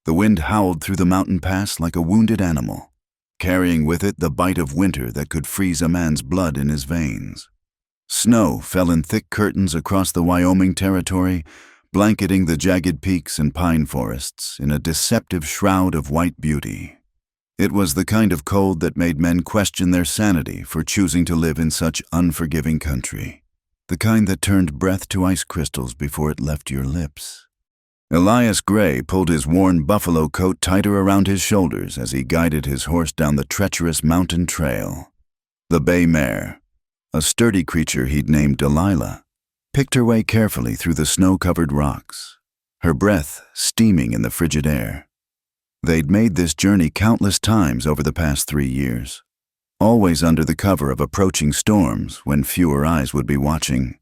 The wind howled through the mountain pass like a wounded animal, carrying with it the bite of winter that could freeze a man's blood in his veins. Snow fell in thick curtains across the Wyoming territory, blanketing the jagged peaks and pine forests in a deceptive shroud of white beauty. It was the kind of cold that made men question their sanity for choosing to live in such unforgiving country, the kind that turned breath to ice crystals before it left your lips. Elias Gray pulled his worn buffalo coat tighter around his shoulders as he guided his horse down the treacherous mountain trail. The bay mare, a sturdy creature he'd named Delilah, picked her way carefully through the snow-covered rocks, her breath steaming in the frigid air. They'd made this journey countless times over the past 3 years, always under the cover of approaching storms when fewer eyes would be watching.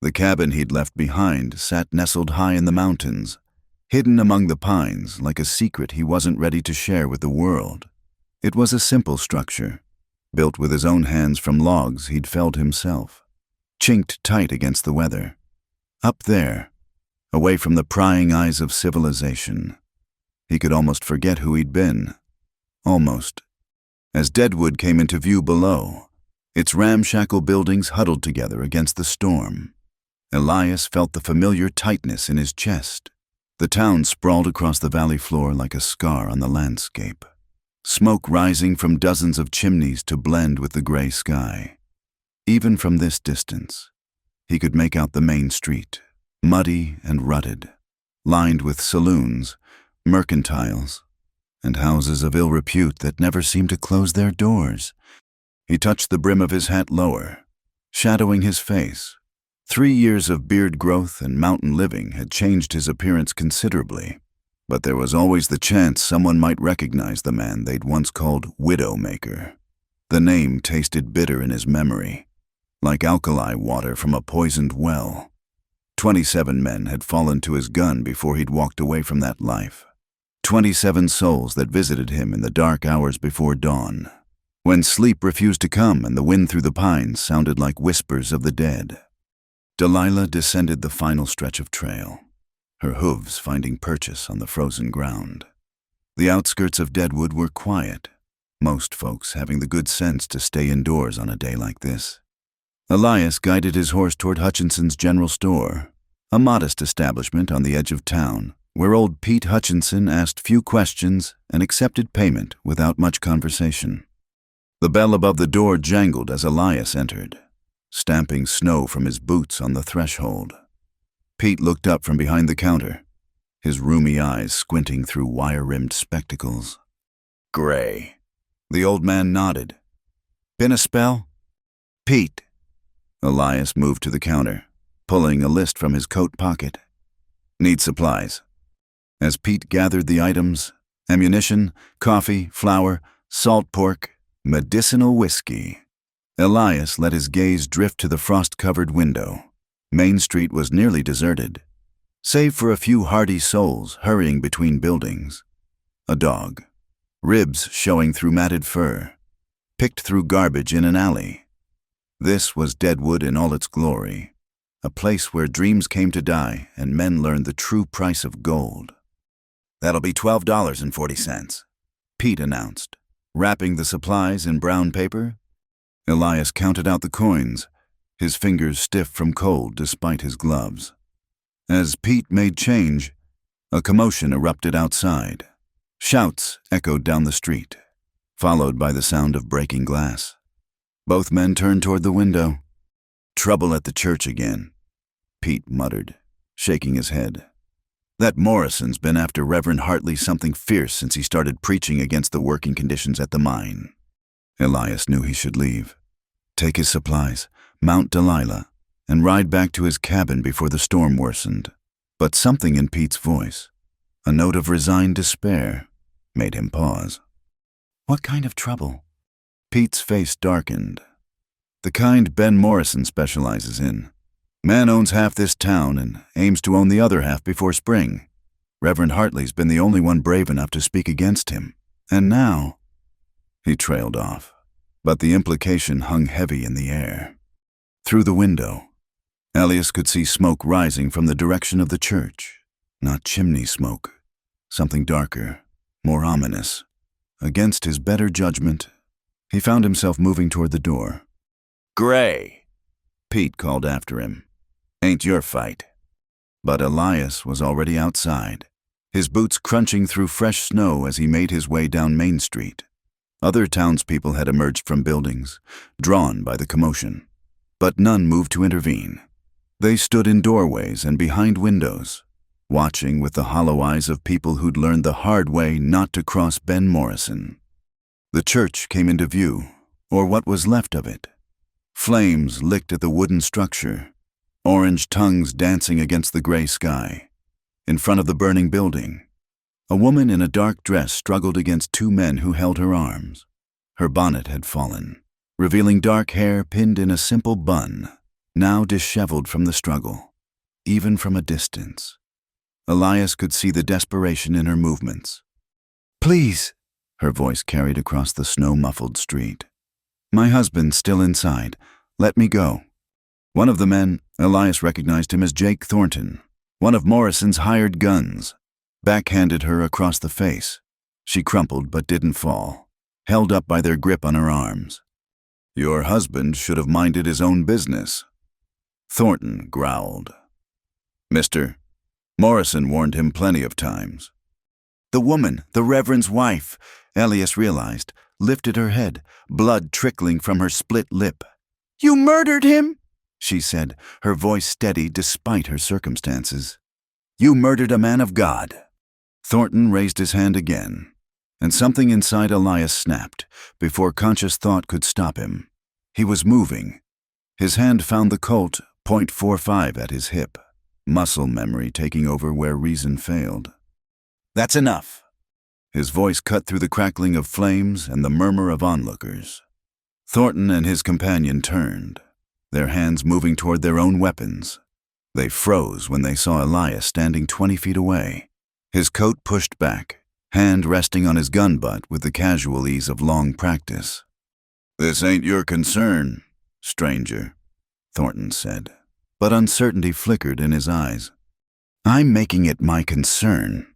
The cabin he'd left behind sat nestled high in the mountains, hidden among the pines like a secret he wasn't ready to share with the world. It was a simple structure, built with his own hands from logs he'd felled himself, chinked tight against the weather. Up there, away from the prying eyes of civilization, he could almost forget who he'd been. Almost. As Deadwood came into view below, its ramshackle buildings huddled together against the storm, Elias felt the familiar tightness in his chest. The town sprawled across the valley floor like a scar on the landscape, smoke rising from dozens of chimneys to blend with the gray sky. Even from this distance, he could make out the main street, muddy and rutted, lined with saloons, mercantiles, and houses of ill repute that never seemed to close their doors. He touched the brim of his hat lower, shadowing his face. 3 years of beard growth and mountain living had changed his appearance considerably, but there was always the chance someone might recognize the man they'd once called Widowmaker. The name tasted bitter in his memory, like alkali water from a poisoned well. 27 men had fallen to his gun before he'd walked away from that life. 27 souls that visited him in the dark hours before dawn, when sleep refused to come and the wind through the pines sounded like whispers of the dead. Delilah descended the final stretch of trail, her hooves finding purchase on the frozen ground. The outskirts of Deadwood were quiet, most folks having the good sense to stay indoors on a day like this. Elias guided his horse toward Hutchinson's General Store, a modest establishment on the edge of town, where old Pete Hutchinson asked few questions and accepted payment without much conversation. The bell above the door jangled as Elias entered, stamping snow from his boots on the threshold. Pete looked up from behind the counter, his rheumy eyes squinting through wire-rimmed spectacles. "Gray." The old man nodded. "Been a spell?" "Pete." Elias moved to the counter, pulling a list from his coat pocket. "Need supplies." As Pete gathered the items, ammunition, coffee, flour, salt pork, medicinal whiskey, Elias let his gaze drift to the frost-covered window. Main Street was nearly deserted, save for a few hardy souls hurrying between buildings. A dog, ribs showing through matted fur, picked through garbage in an alley. This was Deadwood in all its glory, a place where dreams came to die and men learned the true price of gold. "That'll be $12.40, Pete announced, wrapping the supplies in brown paper. Elias counted out the coins, his fingers stiff from cold despite his gloves. As Pete made change, a commotion erupted outside. Shouts echoed down the street, followed by the sound of breaking glass. Both men turned toward the window. "Trouble at the church again," Pete muttered, shaking his head. "That Morrison's been after Reverend Hartley something fierce since he started preaching against the working conditions at the mine." Elias knew he should leave, take his supplies, mount Delilah, and ride back to his cabin before the storm worsened. But something in Pete's voice, a note of resigned despair, made him pause. "What kind of trouble?" Pete's face darkened. "The kind Ben Morrison specializes in. Man owns half this town and aims to own the other half before spring. Reverend Hartley's been the only one brave enough to speak against him. And now—" He trailed off, but the implication hung heavy in the air. Through the window, Elias could see smoke rising from the direction of the church. Not chimney smoke, something darker, more ominous. Against his better judgment, he found himself moving toward the door. "Gray!" Pete called after him. "Ain't your fight." But Elias was already outside, his boots crunching through fresh snow as he made his way down Main Street. Other townspeople had emerged from buildings, drawn by the commotion, but none moved to intervene. They stood in doorways and behind windows, watching with the hollow eyes of people who'd learned the hard way not to cross Ben Morrison. The church came into view, or what was left of it. Flames licked at the wooden structure, orange tongues dancing against the gray sky. In front of the burning building, a woman in a dark dress struggled against two men who held her arms. Her bonnet had fallen, revealing dark hair pinned in a simple bun, now disheveled from the struggle, even from a distance. Elias could see the desperation in her movements. "Please," her voice carried across the snow-muffled street. "My husband's still inside. Let me go." One of the men, Elias recognized him as Jake Thornton, one of Morrison's hired guns, backhanded her across the face. She crumpled but didn't fall, held up by their grip on her arms. "Your husband should have minded his own business," Thornton growled. "Mister, Morrison warned him plenty of times." The woman, the Reverend's wife, Elias realized, lifted her head, blood trickling from her split lip. "You murdered him," she said, her voice steady despite her circumstances. "You murdered a man of God." Thornton raised his hand again, and something inside Elias snapped before conscious thought could stop him. He was moving. His hand found the Colt .45 at his hip, muscle memory taking over where reason failed. "That's enough." His voice cut through the crackling of flames and the murmur of onlookers. Thornton and his companion turned, their hands moving toward their own weapons. They froze when they saw Elias standing 20 feet away, his coat pushed back, hand resting on his gun butt with the casual ease of long practice. "This ain't your concern, stranger," Thornton said, but uncertainty flickered in his eyes. "I'm making it my concern."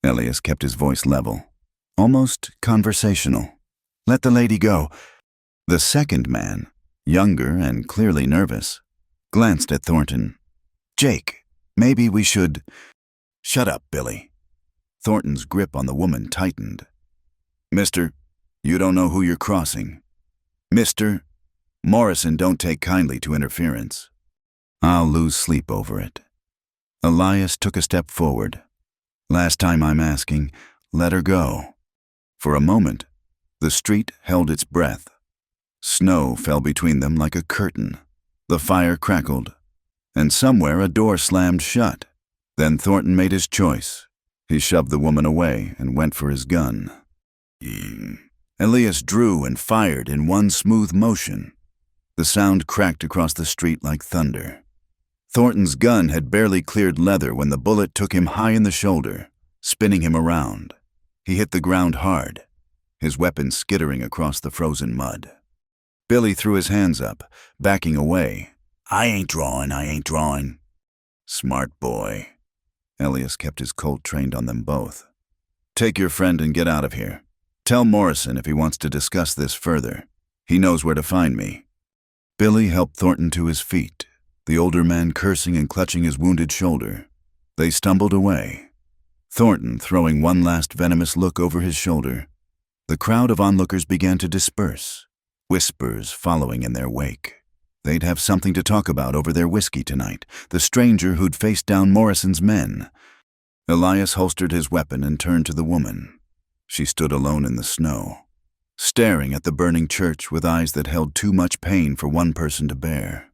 Elias kept his voice level, almost conversational. "Let the lady go." The second man, younger and clearly nervous, glanced at Thornton. "Jake, maybe we should—" "Shut up, Billy." Thornton's grip on the woman tightened. "Mister, you don't know who you're crossing. Mister, Morrison don't take kindly to interference." "I'll lose sleep over it." Elias took a step forward. "Last time I'm asking, let her go." For a moment, the street held its breath. Snow fell between them like a curtain. The fire crackled, and somewhere a door slammed shut. Then Thornton made his choice. He shoved the woman away and went for his gun. Elias drew and fired in one smooth motion. The sound cracked across the street like thunder. Thornton's gun had barely cleared leather when the bullet took him high in the shoulder, spinning him around. He hit the ground hard, his weapon skittering across the frozen mud. Billy threw his hands up, backing away. I ain't drawing." "Smart boy." Elias kept his Colt trained on them both. "Take your friend and get out of here. Tell Morrison if he wants to discuss this further. He knows where to find me." Billy helped Thornton to his feet, the older man cursing and clutching his wounded shoulder. They stumbled away, Thornton throwing one last venomous look over his shoulder. The crowd of onlookers began to disperse, whispers following in their wake. They'd have something to talk about over their whiskey tonight, the stranger who'd faced down Morrison's men. Elias holstered his weapon and turned to the woman. She stood alone in the snow, staring at the burning church with eyes that held too much pain for one person to bear.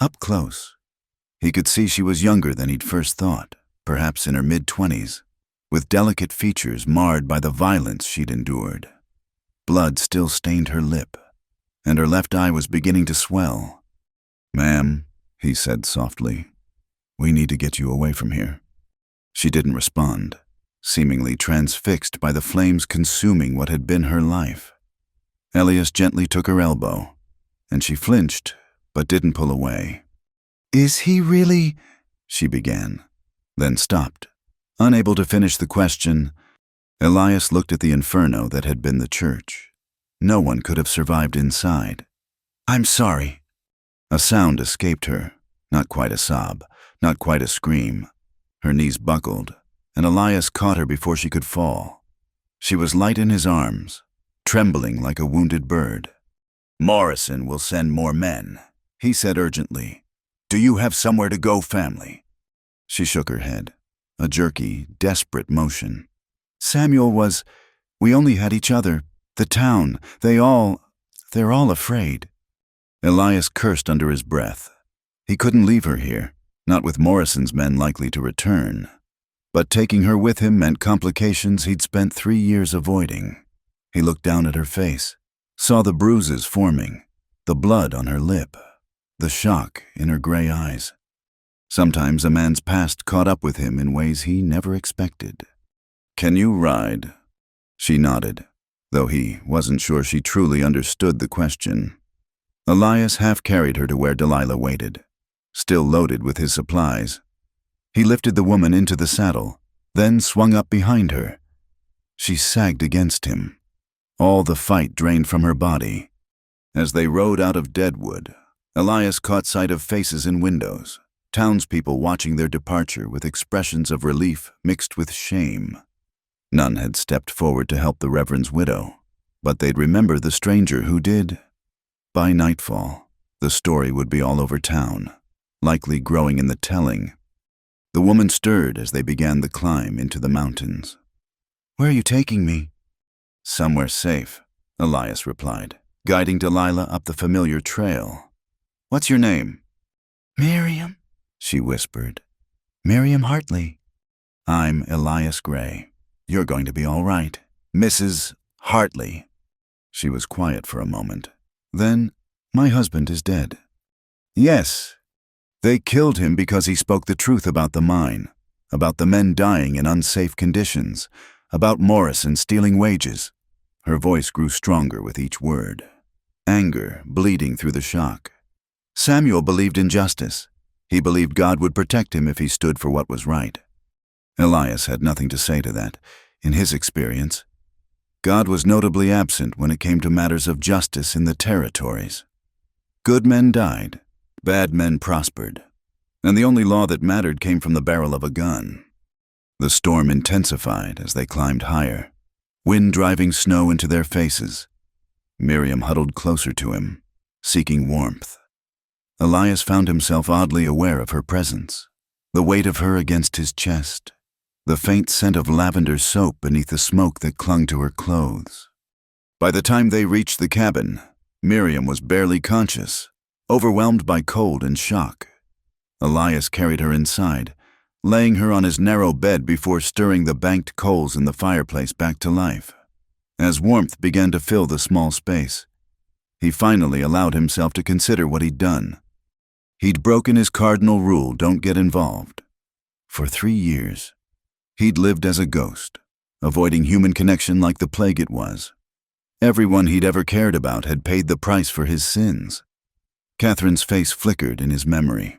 Up close, he could see she was younger than he'd first thought, perhaps in her mid-20s, with delicate features marred by the violence she'd endured. Blood still stained her lip, and her left eye was beginning to swell. "Ma'am," he said softly, "we need to get you away from here." She didn't respond, seemingly transfixed by the flames consuming what had been her life. Elias gently took her elbow, and she flinched, but didn't pull away. "Is he really—" she began, then stopped. Unable to finish the question, Elias looked at the inferno that had been the church. No one could have survived inside. "I'm sorry." A sound escaped her, not quite a sob, not quite a scream. Her knees buckled, and Elias caught her before she could fall. She was light in his arms, trembling like a wounded bird. "Morrison will send more men," he said urgently. "Do you have somewhere to go, family?" She shook her head, a jerky, desperate motion. We only had each other, the town, they're all afraid." Elias cursed under his breath. He couldn't leave her here, not with Morrison's men likely to return. But taking her with him meant complications he'd spent 3 years avoiding. He looked down at her face, saw the bruises forming, the blood on her lip, the shock in her gray eyes. Sometimes a man's past caught up with him in ways he never expected. "Can you ride?" She nodded, though he wasn't sure she truly understood the question. Elias half carried her to where Delilah waited, still loaded with his supplies. He lifted the woman into the saddle, then swung up behind her. She sagged against him, all the fight drained from her body. As they rode out of Deadwood, Elias caught sight of faces in windows, townspeople watching their departure with expressions of relief mixed with shame. None had stepped forward to help the Reverend's widow, but they'd remember the stranger who did. By nightfall, the story would be all over town, likely growing in the telling. The woman stirred as they began the climb into the mountains. "Where are you taking me?" "Somewhere safe," Elias replied, guiding Delilah up the familiar trail. "What's your name?" "Miriam," she whispered. "Miriam Hartley." "I'm Elias Gray. You're going to be all right, Mrs. Hartley." She was quiet for a moment. Then, "My husband is dead." "Yes. They killed him because he spoke the truth about the mine, about the men dying in unsafe conditions, about Morrison stealing wages." Her voice grew stronger with each word, anger bleeding through the shock. "Samuel believed in justice. He believed God would protect him if he stood for what was right." Elias had nothing to say to that. In his experience, God was notably absent when it came to matters of justice in the territories. Good men died, bad men prospered, and the only law that mattered came from the barrel of a gun. The storm intensified as they climbed higher, wind driving snow into their faces. Miriam huddled closer to him, seeking warmth. Elias found himself oddly aware of her presence, the weight of her against his chest, the faint scent of lavender soap beneath the smoke that clung to her clothes. By the time they reached the cabin, Miriam was barely conscious, overwhelmed by cold and shock. Elias carried her inside, laying her on his narrow bed before stirring the banked coals in the fireplace back to life. As warmth began to fill the small space, he finally allowed himself to consider what he'd done. He'd broken his cardinal rule, don't get involved. For 3 years, he'd lived as a ghost, avoiding human connection like the plague it was. Everyone he'd ever cared about had paid the price for his sins. Catherine's face flickered in his memory,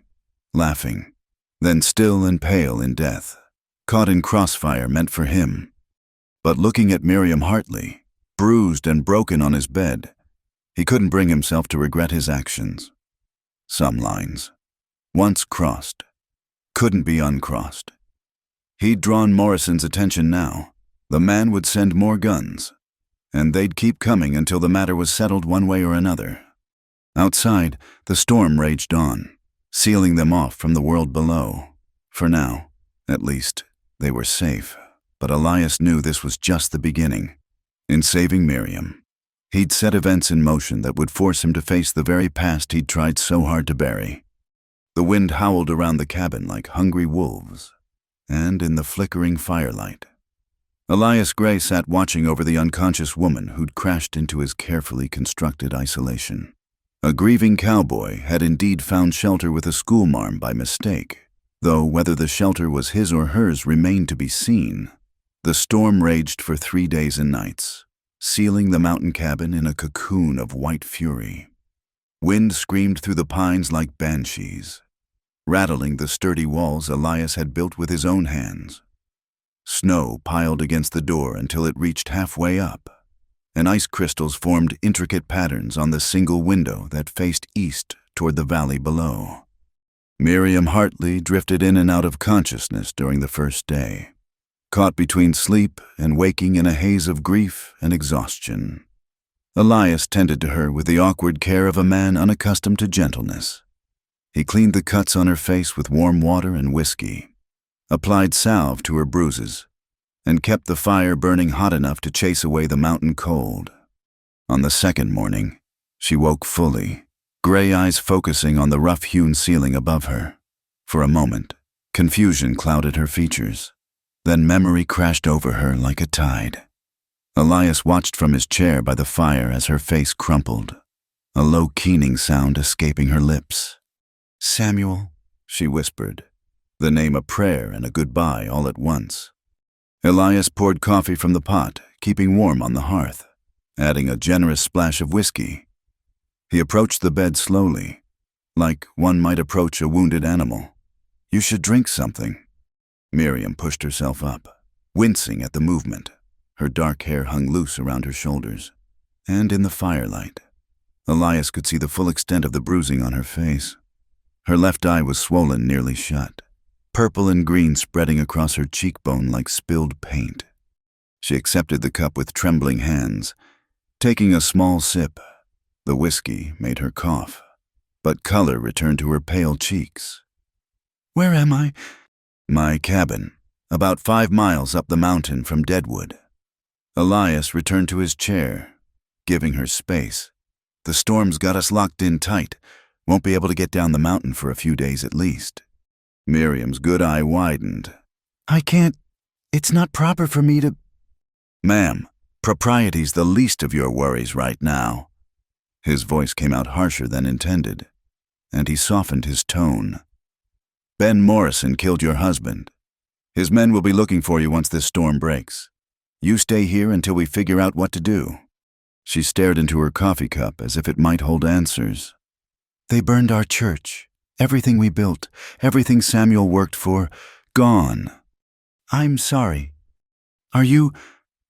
laughing, then still and pale in death, caught in crossfire meant for him. But looking at Miriam Hartley, bruised and broken on his bed, he couldn't bring himself to regret his actions. Some lines, once crossed, couldn't be uncrossed. He'd drawn Morrison's attention now. The man would send more guns, and they'd keep coming until the matter was settled one way or another. Outside, the storm raged on, sealing them off from the world below. For now, at least, they were safe, but Elias knew this was just the beginning. In saving Miriam, he'd set events in motion that would force him to face the very past he'd tried so hard to bury. The wind howled around the cabin like hungry wolves, and in the flickering firelight, Elias Gray sat watching over the unconscious woman who'd crashed into his carefully constructed isolation. A grieving cowboy had indeed found shelter with a schoolmarm by mistake, though whether the shelter was his or hers remained to be seen. The storm raged for 3 days and nights, sealing the mountain cabin in a cocoon of white fury. Wind screamed through the pines like banshees, rattling the sturdy walls Elias had built with his own hands. Snow piled against the door until it reached halfway up, and ice crystals formed intricate patterns on the single window that faced east toward the valley below. Miriam Hartley drifted in and out of consciousness during the first day, caught between sleep and waking in a haze of grief and exhaustion. Elias tended to her with the awkward care of a man unaccustomed to gentleness. He cleaned the cuts on her face with warm water and whiskey, applied salve to her bruises, and kept the fire burning hot enough to chase away the mountain cold. On the second morning, she woke fully, gray eyes focusing on the rough-hewn ceiling above her. For a moment, confusion clouded her features. Then memory crashed over her like a tide. Elias watched from his chair by the fire as her face crumpled, a low keening sound escaping her lips. Samuel, she whispered, the name a prayer and a goodbye all at once. Elias poured coffee from the pot, keeping warm on the hearth, adding a generous splash of whiskey. He approached the bed slowly, like one might approach a wounded animal. You should drink something. Miriam pushed herself up, wincing at the movement. Her dark hair hung loose around her shoulders, and in the firelight, Elias could see the full extent of the bruising on her face. Her left eye was swollen nearly shut, purple and green spreading across her cheekbone like spilled paint. She accepted the cup with trembling hands, taking a small sip. The whiskey made her cough, but color returned to her pale cheeks. Where am I? My cabin, about 5 miles up the mountain from Deadwood. Elias returned to his chair, giving her space. The storm's got us locked in tight. Won't be able to get down the mountain for a few days at least. Miriam's good eye widened. I can't. It's not proper for me to. Ma'am, propriety's the least of your worries right now. His voice came out harsher than intended, and he softened his tone. Ben Morrison killed your husband. His men will be looking for you once this storm breaks. You stay here until we figure out what to do. She stared into her coffee cup as if it might hold answers. They burned our church. Everything we built, everything Samuel worked for, gone. I'm sorry. Are you?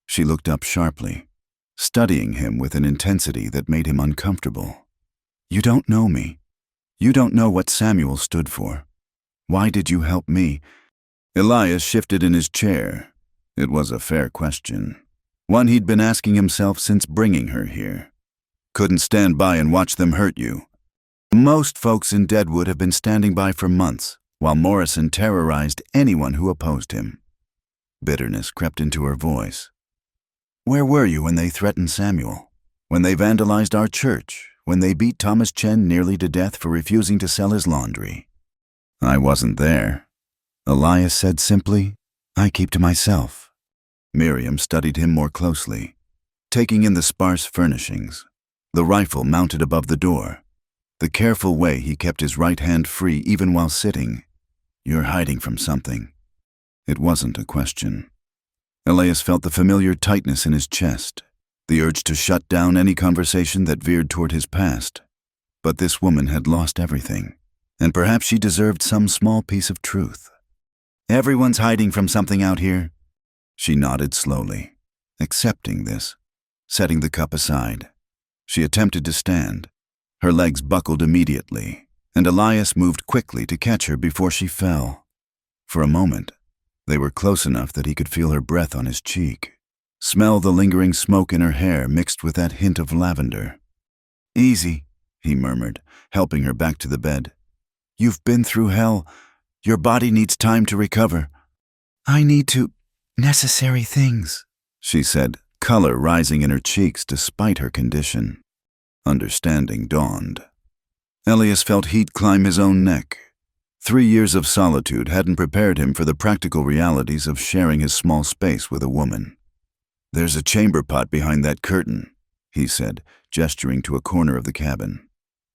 She looked up sharply, studying him with an intensity that made him uncomfortable. You don't know me. You don't know what Samuel stood for. Why did you help me? Elias shifted in his chair. It was a fair question, one he'd been asking himself since bringing her here. Couldn't stand by and watch them hurt you. Most folks in Deadwood have been standing by for months, while Morrison terrorized anyone who opposed him. Bitterness crept into her voice. Where were you when they threatened Samuel? When they vandalized our church? When they beat Thomas Chen nearly to death for refusing to sell his laundry? I wasn't there. Elias said simply, I keep to myself. Miriam studied him more closely, taking in the sparse furnishings, the rifle mounted above the door, the careful way he kept his right hand free even while sitting. You're hiding from something. It wasn't a question. Elias felt the familiar tightness in his chest, the urge to shut down any conversation that veered toward his past. But this woman had lost everything, and perhaps she deserved some small piece of truth. Everyone's hiding from something out here. She nodded slowly, accepting this, setting the cup aside. She attempted to stand. Her legs buckled immediately, and Elias moved quickly to catch her before she fell. For a moment, they were close enough that he could feel her breath on his cheek, smell the lingering smoke in her hair mixed with that hint of lavender. Easy, he murmured, helping her back to the bed. You've been through hell. Your body needs time to recover. I need to. Necessary things, she said, color rising in her cheeks despite her condition. Understanding dawned. Elias felt heat climb his own neck. 3 years of solitude hadn't prepared him for the practical realities of sharing his small space with a woman. There's a chamber pot behind that curtain, he said, gesturing to a corner of the cabin.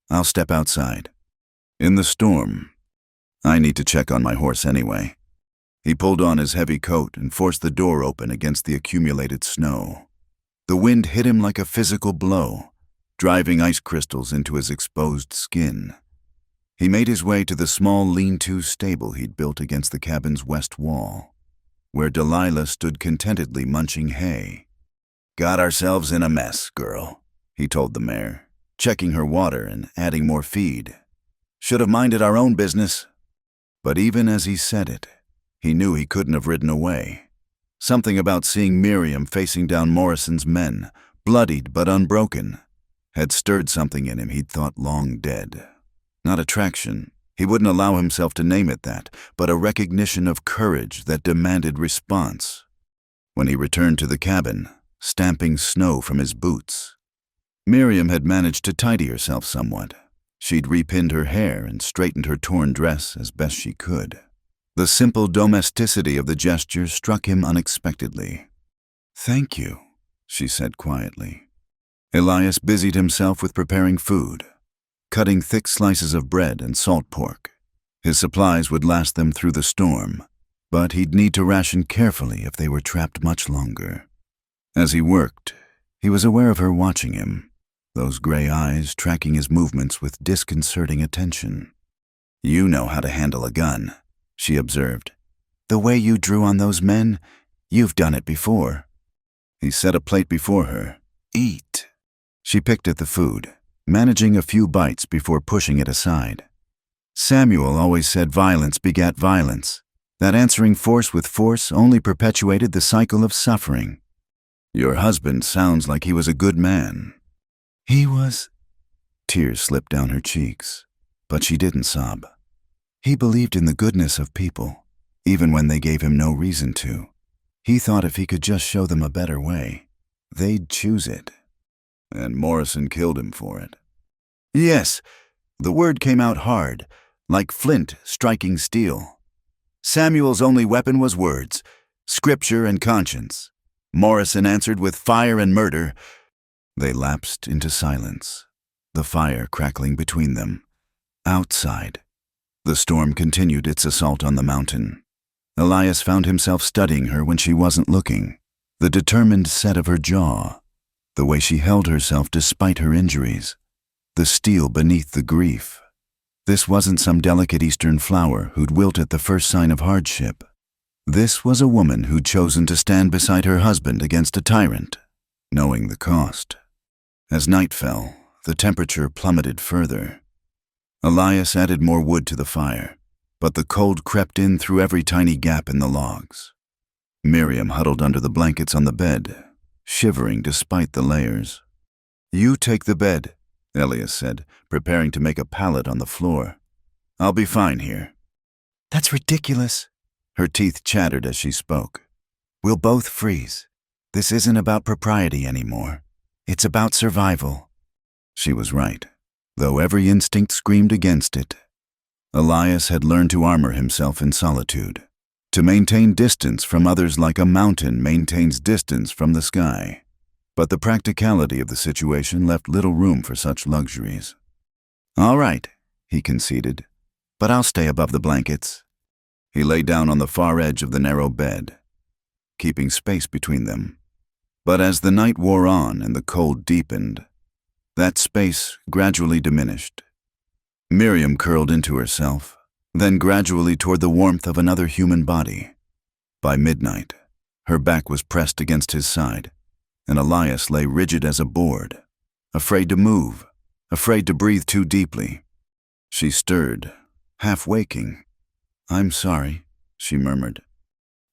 I'll step outside. In the storm, I need to check on my horse anyway. He pulled on his heavy coat and forced the door open against the accumulated snow. The wind hit him like a physical blow, driving ice crystals into his exposed skin. He made his way to the small lean-to stable he'd built against the cabin's west wall. where Delilah stood contentedly munching hay. "Got ourselves in a mess, girl," he told the mare, checking her water and adding more feed. "Should have minded our own business." But even as he said it, he knew he couldn't have ridden away. Something about seeing Miriam facing down Morrison's men, bloodied but unbroken, had stirred something in him he'd thought long dead. Not attraction, he wouldn't allow himself to name it that, but a recognition of courage that demanded response. When he returned to the cabin, stamping snow from his boots, Miriam had managed to tidy herself somewhat. She'd repinned her hair and straightened her torn dress as best she could. The simple domesticity of the gesture struck him unexpectedly. "Thank you," she said quietly. Elias busied himself with preparing food, cutting thick slices of bread and salt pork. His supplies would last them through the storm, but he'd need to ration carefully if they were trapped much longer. As he worked, he was aware of her watching him, those gray eyes tracking his movements with disconcerting attention. "You know how to handle a gun," she observed. "The way you drew on those men, you've done it before." He set a plate before her. "Eat." She picked at the food, managing a few bites before pushing it aside. Samuel always said violence begat violence, that answering force with force only perpetuated the cycle of suffering. "Your husband sounds like he was a good man." "He was—" Tears slipped down her cheeks, but she didn't sob. "He believed in the goodness of people, even when they gave him no reason to. He thought if he could just show them a better way, they'd choose it." "And Morrison killed him for it." "Yes." The word came out hard, like flint striking steel. Samuel's only weapon was words, scripture and conscience. Morrison answered with fire and murder. They lapsed into silence, the fire crackling between them. Outside, the storm continued its assault on the mountain. Elias found himself studying her when she wasn't looking, the determined set of her jaw, the way she held herself despite her injuries, the steel beneath the grief. This wasn't some delicate Eastern flower who'd wilt at the first sign of hardship. This was a woman who'd chosen to stand beside her husband against a tyrant, knowing the cost. As night fell, the temperature plummeted further. Elias added more wood to the fire, but the cold crept in through every tiny gap in the logs. Miriam huddled under the blankets on the bed, shivering despite the layers. "You take the bed," Elias said, preparing to make a pallet on the floor. "I'll be fine here." "That's ridiculous." Her teeth chattered as she spoke. "We'll both freeze. This isn't about propriety anymore. It's about survival." She was right, though every instinct screamed against it. Elias had learned to armor himself in solitude, to maintain distance from others like a mountain maintains distance from the sky. But the practicality of the situation left little room for such luxuries. "All right," he conceded, "but I'll stay above the blankets." He lay down on the far edge of the narrow bed, keeping space between them. But as the night wore on and the cold deepened, that space gradually diminished. Miriam curled into herself, then gradually toward the warmth of another human body. By midnight, her back was pressed against his side, and Elias lay rigid as a board, afraid to move, afraid to breathe too deeply. She stirred, half waking. "I'm sorry," she murmured.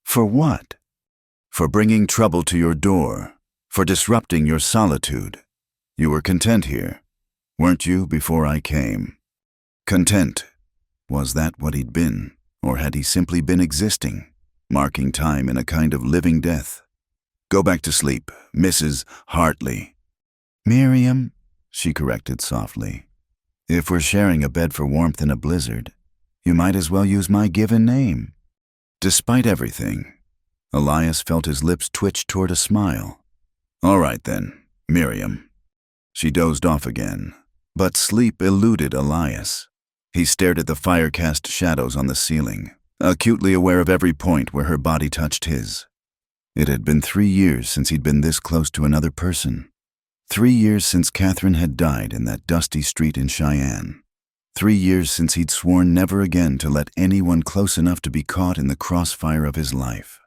"For what?" "For bringing trouble to your door, for disrupting your solitude. You were content here, weren't you, before I came?" Content. Was that what he'd been, or had he simply been existing, marking time in a kind of living death? "Go back to sleep, Mrs. Hartley." "Miriam," she corrected softly. "If we're sharing a bed for warmth in a blizzard, you might as well use my given name." Despite everything, Elias felt his lips twitch toward a smile. "All right then, Miriam." She dozed off again, but sleep eluded Elias. He stared at the fire-cast shadows on the ceiling, acutely aware of every point where her body touched his. It had been 3 years since he'd been this close to another person. 3 years since Catherine had died in that dusty street in Cheyenne. 3 years since he'd sworn never again to let anyone close enough to be caught in the crossfire of his life.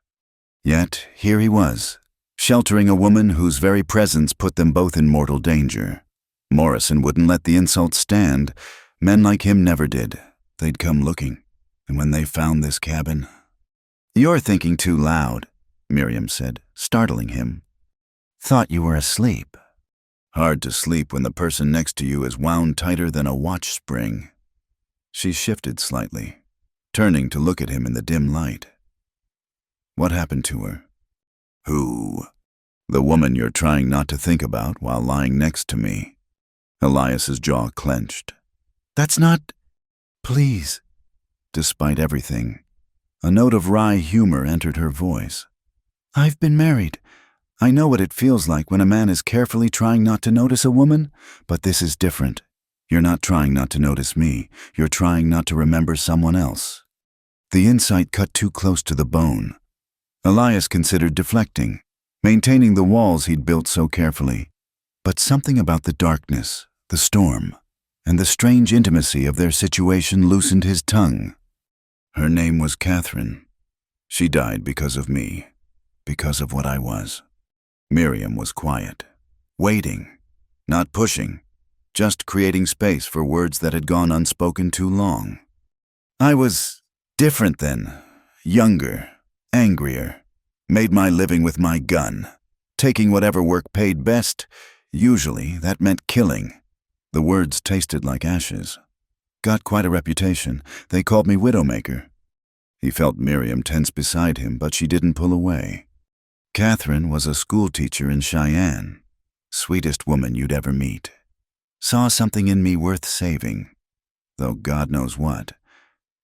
Yet here he was, sheltering a woman whose very presence put them both in mortal danger. Morrison wouldn't let the insult stand. Men like him never did. They'd come looking, and when they found this cabin... "You're thinking too loud," Miriam said, startling him. "Thought you were asleep." Hard to sleep when the person next to you is wound tighter than a watch spring. She shifted slightly, turning to look at him in the dim light. "What happened to her?" "Who?" "The woman you're trying not to think about while lying next to me." Elias's jaw clenched. "That's not... Please." Despite everything, a note of wry humor entered her voice. "I've been married. I know what it feels like when a man is carefully trying not to notice a woman, but this is different. You're not trying not to notice me. You're trying not to remember someone else." The insight cut too close to the bone. Elias considered deflecting, maintaining the walls he'd built so carefully. But something about the darkness, the storm, and the strange intimacy of their situation loosened his tongue. "Her name was Catherine. She died because of me, because of what I was." Miriam was quiet, waiting, not pushing, just creating space for words that had gone unspoken too long. "I was different then, younger, angrier, made my living with my gun, taking whatever work paid best. Usually that meant killing." The words tasted like ashes. "Got quite a reputation. They called me Widowmaker." He felt Miriam tense beside him, but she didn't pull away. "Catherine was a schoolteacher in Cheyenne. Sweetest woman you'd ever meet. Saw something in me worth saving. Though God knows what.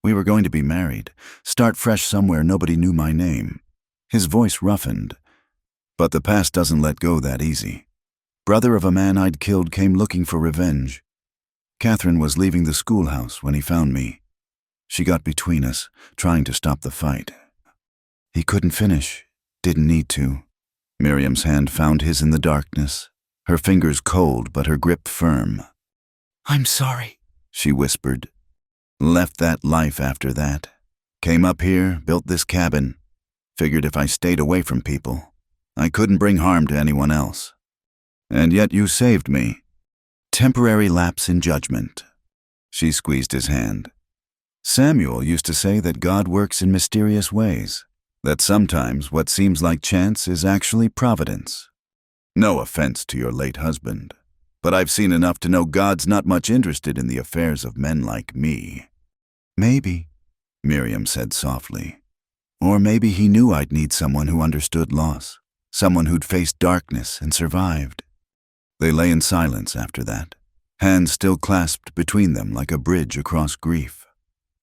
We were going to be married, start fresh somewhere nobody knew my name." His voice roughened. "But the past doesn't let go that easy. Brother of a man I'd killed came looking for revenge. Catherine was leaving the schoolhouse when he found me. She got between us, trying to stop the fight. He couldn't finish, didn't need to." Miriam's hand found his in the darkness, her fingers cold but her grip firm. "I'm sorry," she whispered. "Left that life after that. Came up here, built this cabin. Figured if I stayed away from people, I couldn't bring harm to anyone else. And yet you saved me." "Temporary lapse in judgment." She squeezed his hand. "Samuel used to say that God works in mysterious ways, that sometimes what seems like chance is actually providence. No offense to your late husband, but I've seen enough to know God's not much interested in the affairs of men like me." "Maybe," Miriam said softly. "Or maybe he knew I'd need someone who understood loss, someone who'd faced darkness and survived." They lay in silence after that, hands still clasped between them like a bridge across grief.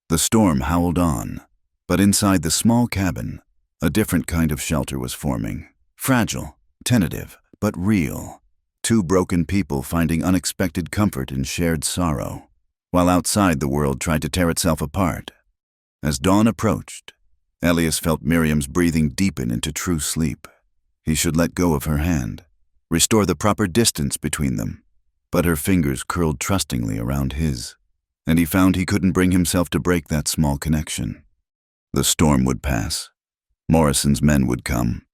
The storm howled on, but inside the small cabin, a different kind of shelter was forming. Fragile, tentative, but real. Two broken people finding unexpected comfort in shared sorrow, while outside the world tried to tear itself apart. As dawn approached, Elias felt Miriam's breathing deepen into true sleep. He should let go of her hand, restore the proper distance between them, but her fingers curled trustingly around his, and he found he couldn't bring himself to break that small connection. The storm would pass. Morrison's men would come.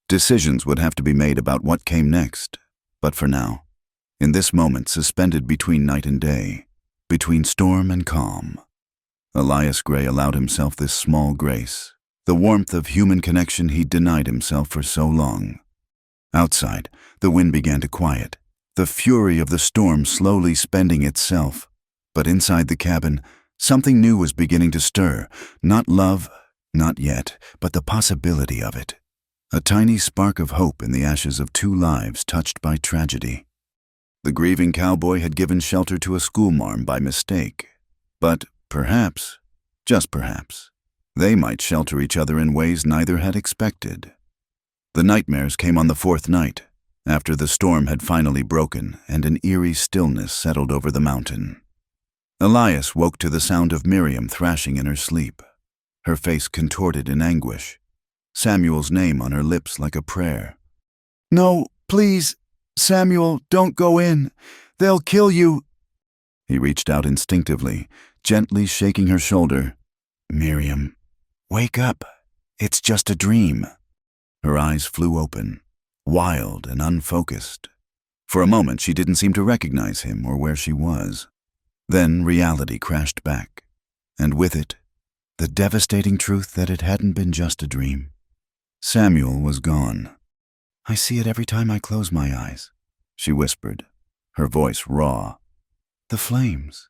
Decisions would have to be made about what came next, but for now, in this moment suspended between night and day, between storm and calm, Elias Gray allowed himself this small grace, the warmth of human connection he'd denied himself for so long. Outside, the wind began to quiet, the fury of the storm slowly spending itself. But inside the cabin, something new was beginning to stir. Not love, not yet, but the possibility of it. A tiny spark of hope in the ashes of two lives touched by tragedy. The grieving cowboy had given shelter to a schoolmarm by mistake. But perhaps, just perhaps, they might shelter each other in ways neither had expected. The nightmares came on the fourth night, after the storm had finally broken and an eerie stillness settled over the mountain. Elias woke to the sound of Miriam thrashing in her sleep, her face contorted in anguish, Samuel's name on her lips like a prayer. "No, please, Samuel, don't go in. They'll kill you." He reached out instinctively, gently shaking her shoulder. "Miriam, wake up. It's just a dream." Her eyes flew open, wild and unfocused. For a moment, she didn't seem to recognize him or where she was. Then reality crashed back, and with it, the devastating truth that it hadn't been just a dream. Samuel was gone. I see it every time I close my eyes, she whispered, her voice raw. The flames.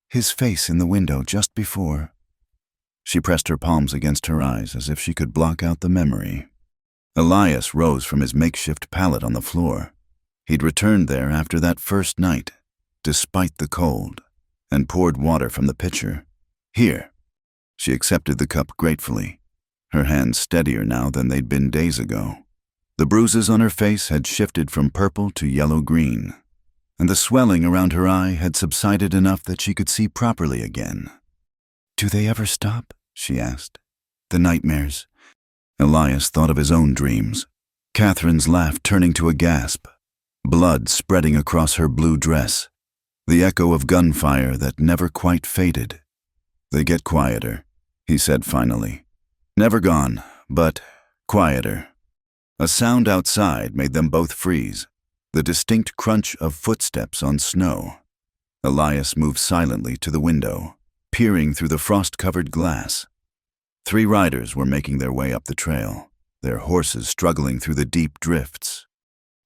His face in the window just before. She pressed her palms against her eyes as if she could block out the memory. Elias rose from his makeshift pallet on the floor. He'd returned there after that first night, despite the cold, and poured water from the pitcher. Here. She accepted the cup gratefully, her hands steadier now than they'd been days ago. The bruises on her face had shifted from purple to yellow-green, and the swelling around her eye had subsided enough that she could see properly again. Do they ever stop? She asked. The nightmares. Elias thought of his own dreams, Catherine's laugh turning to a gasp, blood spreading across her blue dress, the echo of gunfire that never quite faded. They get quieter, he said finally. Never gone, but quieter. A sound outside made them both freeze, the distinct crunch of footsteps on snow. Elias moved silently to the window, peering through the frost-covered glass. 3 riders were making their way up the trail, their horses struggling through the deep drifts.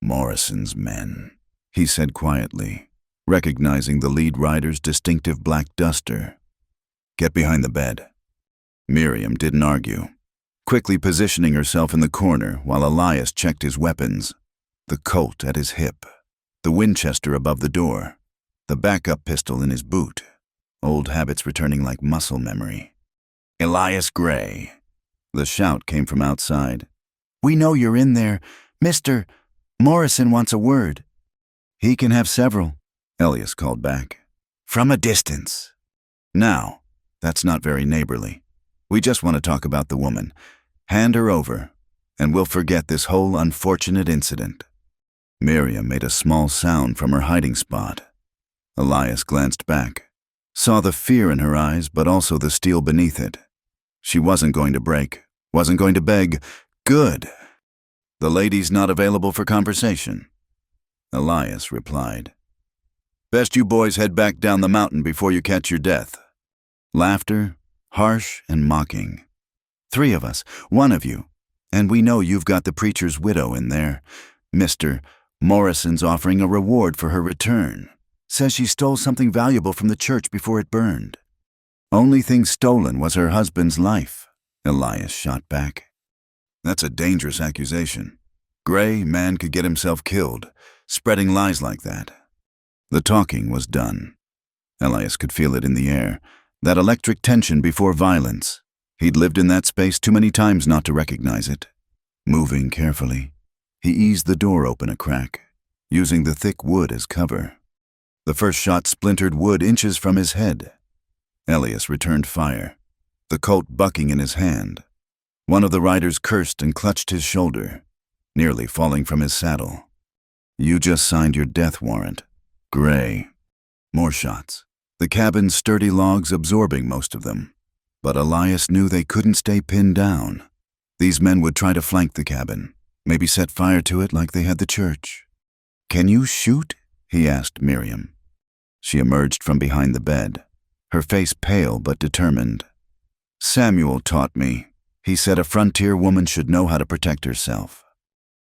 Morrison's men, he said quietly, recognizing the lead rider's distinctive black duster. Get behind the bed. Miriam didn't argue, quickly positioning herself in the corner while Elias checked his weapons. The Colt at his hip, the Winchester above the door, the backup pistol in his boot, old habits returning like muscle memory. Elias Gray. The shout came from outside. We know you're in there. Mr. Morrison wants a word. He can have several, Elias called back. From a distance. Now, that's not very neighborly. We just want to talk about the woman. Hand her over, and we'll forget this whole unfortunate incident. Miriam made a small sound from her hiding spot. Elias glanced back, saw the fear in her eyes but also the steel beneath it. She wasn't going to break, wasn't going to beg. Good. The lady's not available for conversation. Elias replied. Best you boys head back down the mountain before you catch your death. Laughter, harsh and mocking. 3 of us, 1 of you, and we know you've got the preacher's widow in there. Mr. Morrison's offering a reward for her return. Says she stole something valuable from the church before it burned. Only thing stolen was her husband's life, Elias shot back. That's a dangerous accusation. Gray, man could get himself killed, spreading lies like that. The talking was done. Elias could feel it in the air, that electric tension before violence. He'd lived in that space too many times not to recognize it. Moving carefully, he eased the door open a crack, using the thick wood as cover. The first shot splintered wood inches from his head. Elias returned fire, the Colt bucking in his hand. One of the riders cursed and clutched his shoulder, nearly falling from his saddle. You just signed your death warrant. Gray. More shots, the cabin's sturdy logs absorbing most of them. But Elias knew they couldn't stay pinned down. These men would try to flank the cabin, maybe set fire to it like they had the church. Can you shoot? He asked Miriam. She emerged from behind the bed, her face pale but determined. Samuel taught me. He said a frontier woman should know how to protect herself.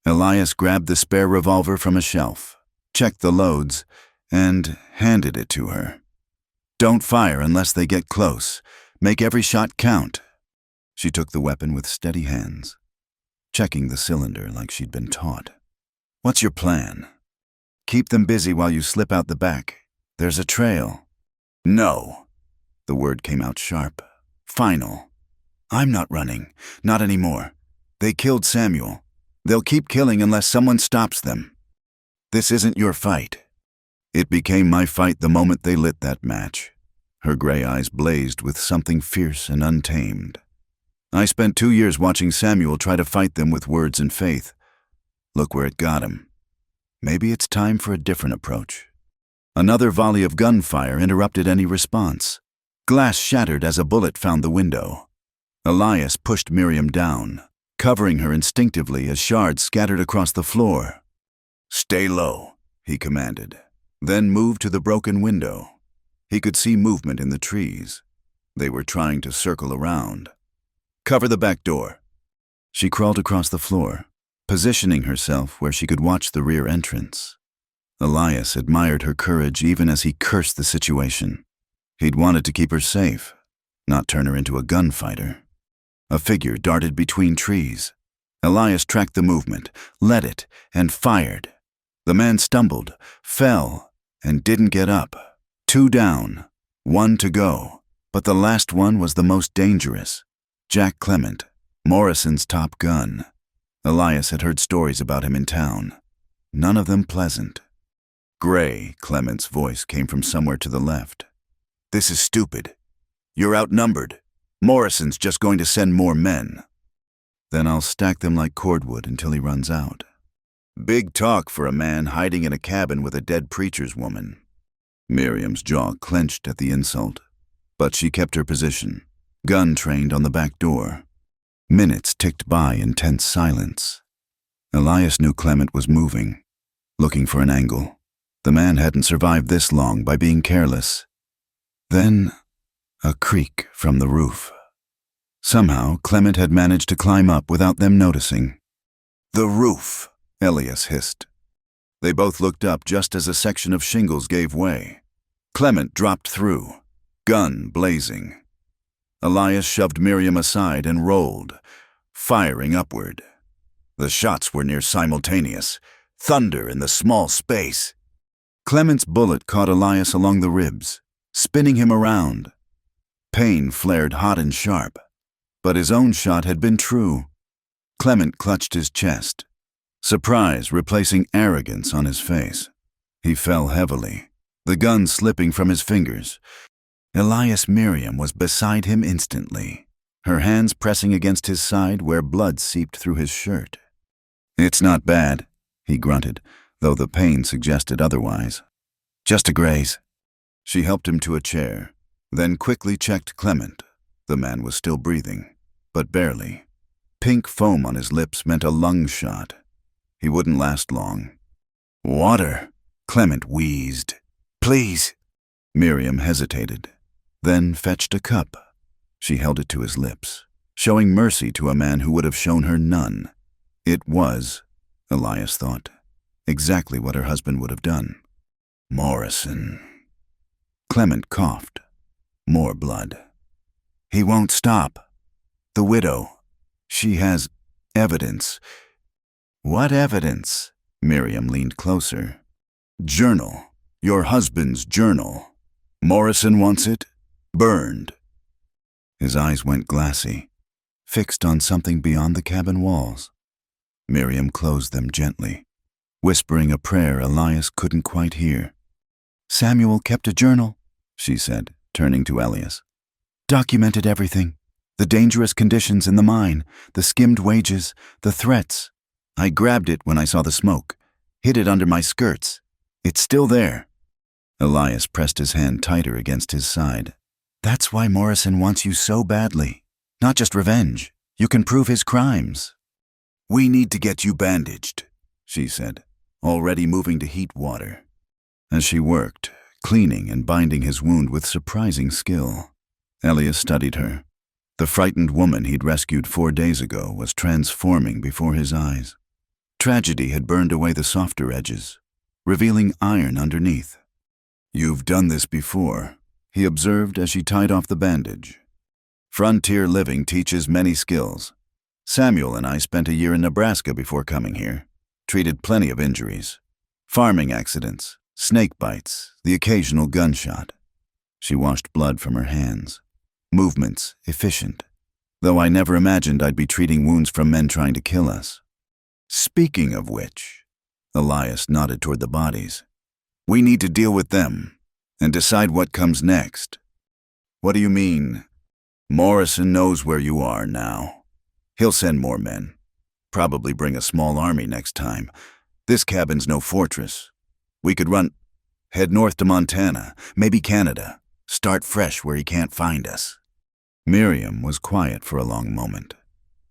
Elias grabbed the spare revolver from a shelf, checked the loads, and handed it to her. Don't fire unless they get close. Make every shot count. She took the weapon with steady hands, checking the cylinder like she'd been taught. What's your plan? Keep them busy while you slip out the back. There's a trail. No. The word came out sharp. Final. I'm not running. Not anymore. They killed Samuel. They'll keep killing unless someone stops them. This isn't your fight. It became my fight the moment they lit that match. Her gray eyes blazed with something fierce and untamed. I spent 2 years watching Samuel try to fight them with words and faith. Look where it got him. Maybe it's time for a different approach. Another volley of gunfire interrupted any response. Glass shattered as a bullet found the window. Elias pushed Miriam down, covering her instinctively as shards scattered across the floor. "Stay low," he commanded, then moved to the broken window. He could see movement in the trees. They were trying to circle around. "Cover the back door." She crawled across the floor, positioning herself where she could watch the rear entrance. Elias admired her courage even as he cursed the situation. He'd wanted to keep her safe, not turn her into a gunfighter. A figure darted between trees. Elias tracked the movement, led it, and fired. The man stumbled, fell, and didn't get up. 2 down, 1 to go. But the last one was the most dangerous. Jack Clement, Morrison's top gun. Elias had heard stories about him in town. None of them pleasant. "Gray," Clement's voice came from somewhere to the left. "This is stupid. You're outnumbered. Morrison's just going to send more men." "Then I'll stack them like cordwood until he runs out." Big talk for a man hiding in a cabin with a dead preacher's woman. Miriam's jaw clenched at the insult, but she kept her position, gun trained on the back door. Minutes ticked by in tense silence. Elias knew Clement was moving, looking for an angle. The man hadn't survived this long by being careless. Then, a creak from the roof. Somehow, Clement had managed to climb up without them noticing. "The roof," Elias hissed. They both looked up just as a section of shingles gave way. Clement dropped through, gun blazing. Elias shoved Miriam aside and rolled, firing upward. The shots were near simultaneous, thunder in the small space. Clement's bullet caught Elias along the ribs, spinning him around. Pain flared hot and sharp, but his own shot had been true. Clement clutched his chest, surprise replacing arrogance on his face. He fell heavily, the gun slipping from his fingers. Elias Miriam was beside him instantly, her hands pressing against his side where blood seeped through his shirt. "It's not bad," he grunted, though the pain suggested otherwise. "Just a graze." She helped him to a chair, then quickly checked Clement. The man was still breathing, but barely. Pink foam on his lips meant a lung shot. He wouldn't last long. "Water," Clement wheezed. "Please." Miriam hesitated, then fetched a cup. She held it to his lips, showing mercy to a man who would have shown her none. It was, Elias thought, exactly what her husband would have done. "Morrison." Clement coughed. More blood. "He won't stop. The widow. She has evidence." "What evidence?" Miriam leaned closer. "Journal. Your husband's journal. Morrison wants it. Burned." His eyes went glassy, fixed on something beyond the cabin walls. Miriam closed them gently, whispering a prayer Elias couldn't quite hear. "Samuel kept a journal," she said, turning to Elias. "Documented everything. The dangerous conditions in the mine, the skimmed wages, the threats. I grabbed it when I saw the smoke, hid it under my skirts. It's still there." Elias pressed his hand tighter against his side. "That's why Morrison wants you so badly. Not just revenge. You can prove his crimes." "We need to get you bandaged," she said, already moving to heat water. As she worked, cleaning and binding his wound with surprising skill, Elias studied her. The frightened woman he'd rescued 4 days ago was transforming before his eyes. Tragedy had burned away the softer edges, revealing iron underneath. "You've done this before," he observed as she tied off the bandage. "Frontier living teaches many skills. Samuel and I spent a year in Nebraska before coming here, treated plenty of injuries. Farming accidents, snake bites, the occasional gunshot." She washed blood from her hands. Movements efficient, though I never imagined I'd be treating wounds from men trying to kill us. "Speaking of which," Elias nodded toward the bodies, "we need to deal with them and decide what comes next." "What do you mean?" "Morrison knows where you are now. He'll send more men. Probably bring a small army next time. This cabin's no fortress. We could head north to Montana, maybe Canada. Start fresh where he can't find us." Miriam was quiet for a long moment.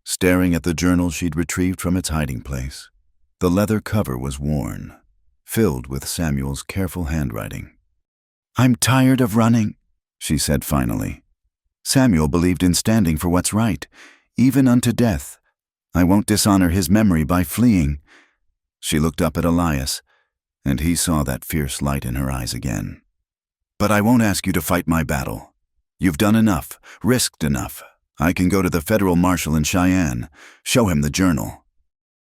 staring at the journal she'd retrieved from its hiding place. The leather cover was worn, filled with Samuel's careful handwriting. "I'm tired of running," she said finally. "Samuel believed in standing for what's right, even unto death. I won't dishonor his memory by fleeing." She looked up at Elias, and he saw that fierce light in her eyes again. "But I won't ask you to fight my battle. You've done enough, risked enough. I can go to the federal marshal in Cheyenne, show him the journal.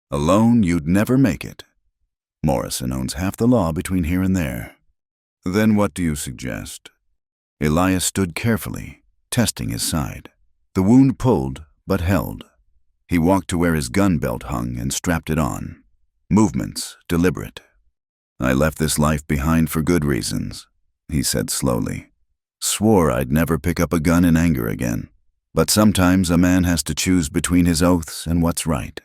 Alone, you'd never make it. Morrison owns half the law between here and there." "Then what do you suggest?" Elias stood carefully, testing his side. The wound pulled, but held. He walked to where his gun belt hung and strapped it on. Movements deliberate. "I left this life behind for good reasons," he said slowly. "Swore I'd never pick up a gun in anger again. But sometimes a man has to choose between his oaths and what's right."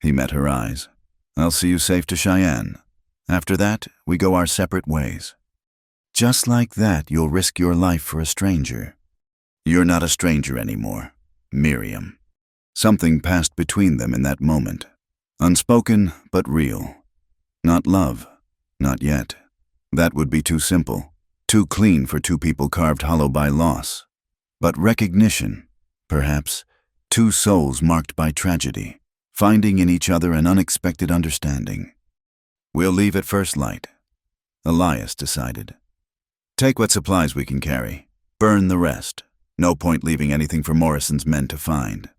He met her eyes. "I'll see you safe to Cheyenne. After that, we go our separate ways." "Just like that, you'll risk your life for a stranger." "You're not a stranger anymore, Miriam." Something passed between them in that moment. Unspoken, but real. Not love. Not yet. That would be too simple, too clean for two people carved hollow by loss. But recognition, perhaps, two souls marked by tragedy, finding in each other an unexpected understanding. "We'll leave at first light," Elias decided. "Take what supplies we can carry. Burn the rest. No point leaving anything for Morrison's men to find."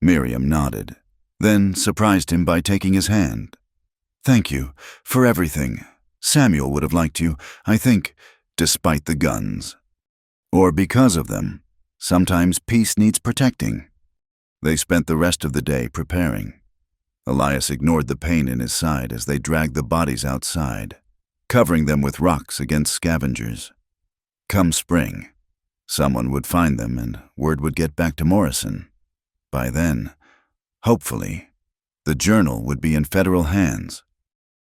Miriam nodded, then surprised him by taking his hand. "Thank you for everything. Samuel would have liked you, I think, despite the guns. Or because of them. Sometimes peace needs protecting." They spent the rest of the day preparing. Elias ignored the pain in his side as they dragged the bodies outside, covering them with rocks against scavengers. Come spring, someone would find them and word would get back to Morrison. By then, hopefully, the journal would be in federal hands.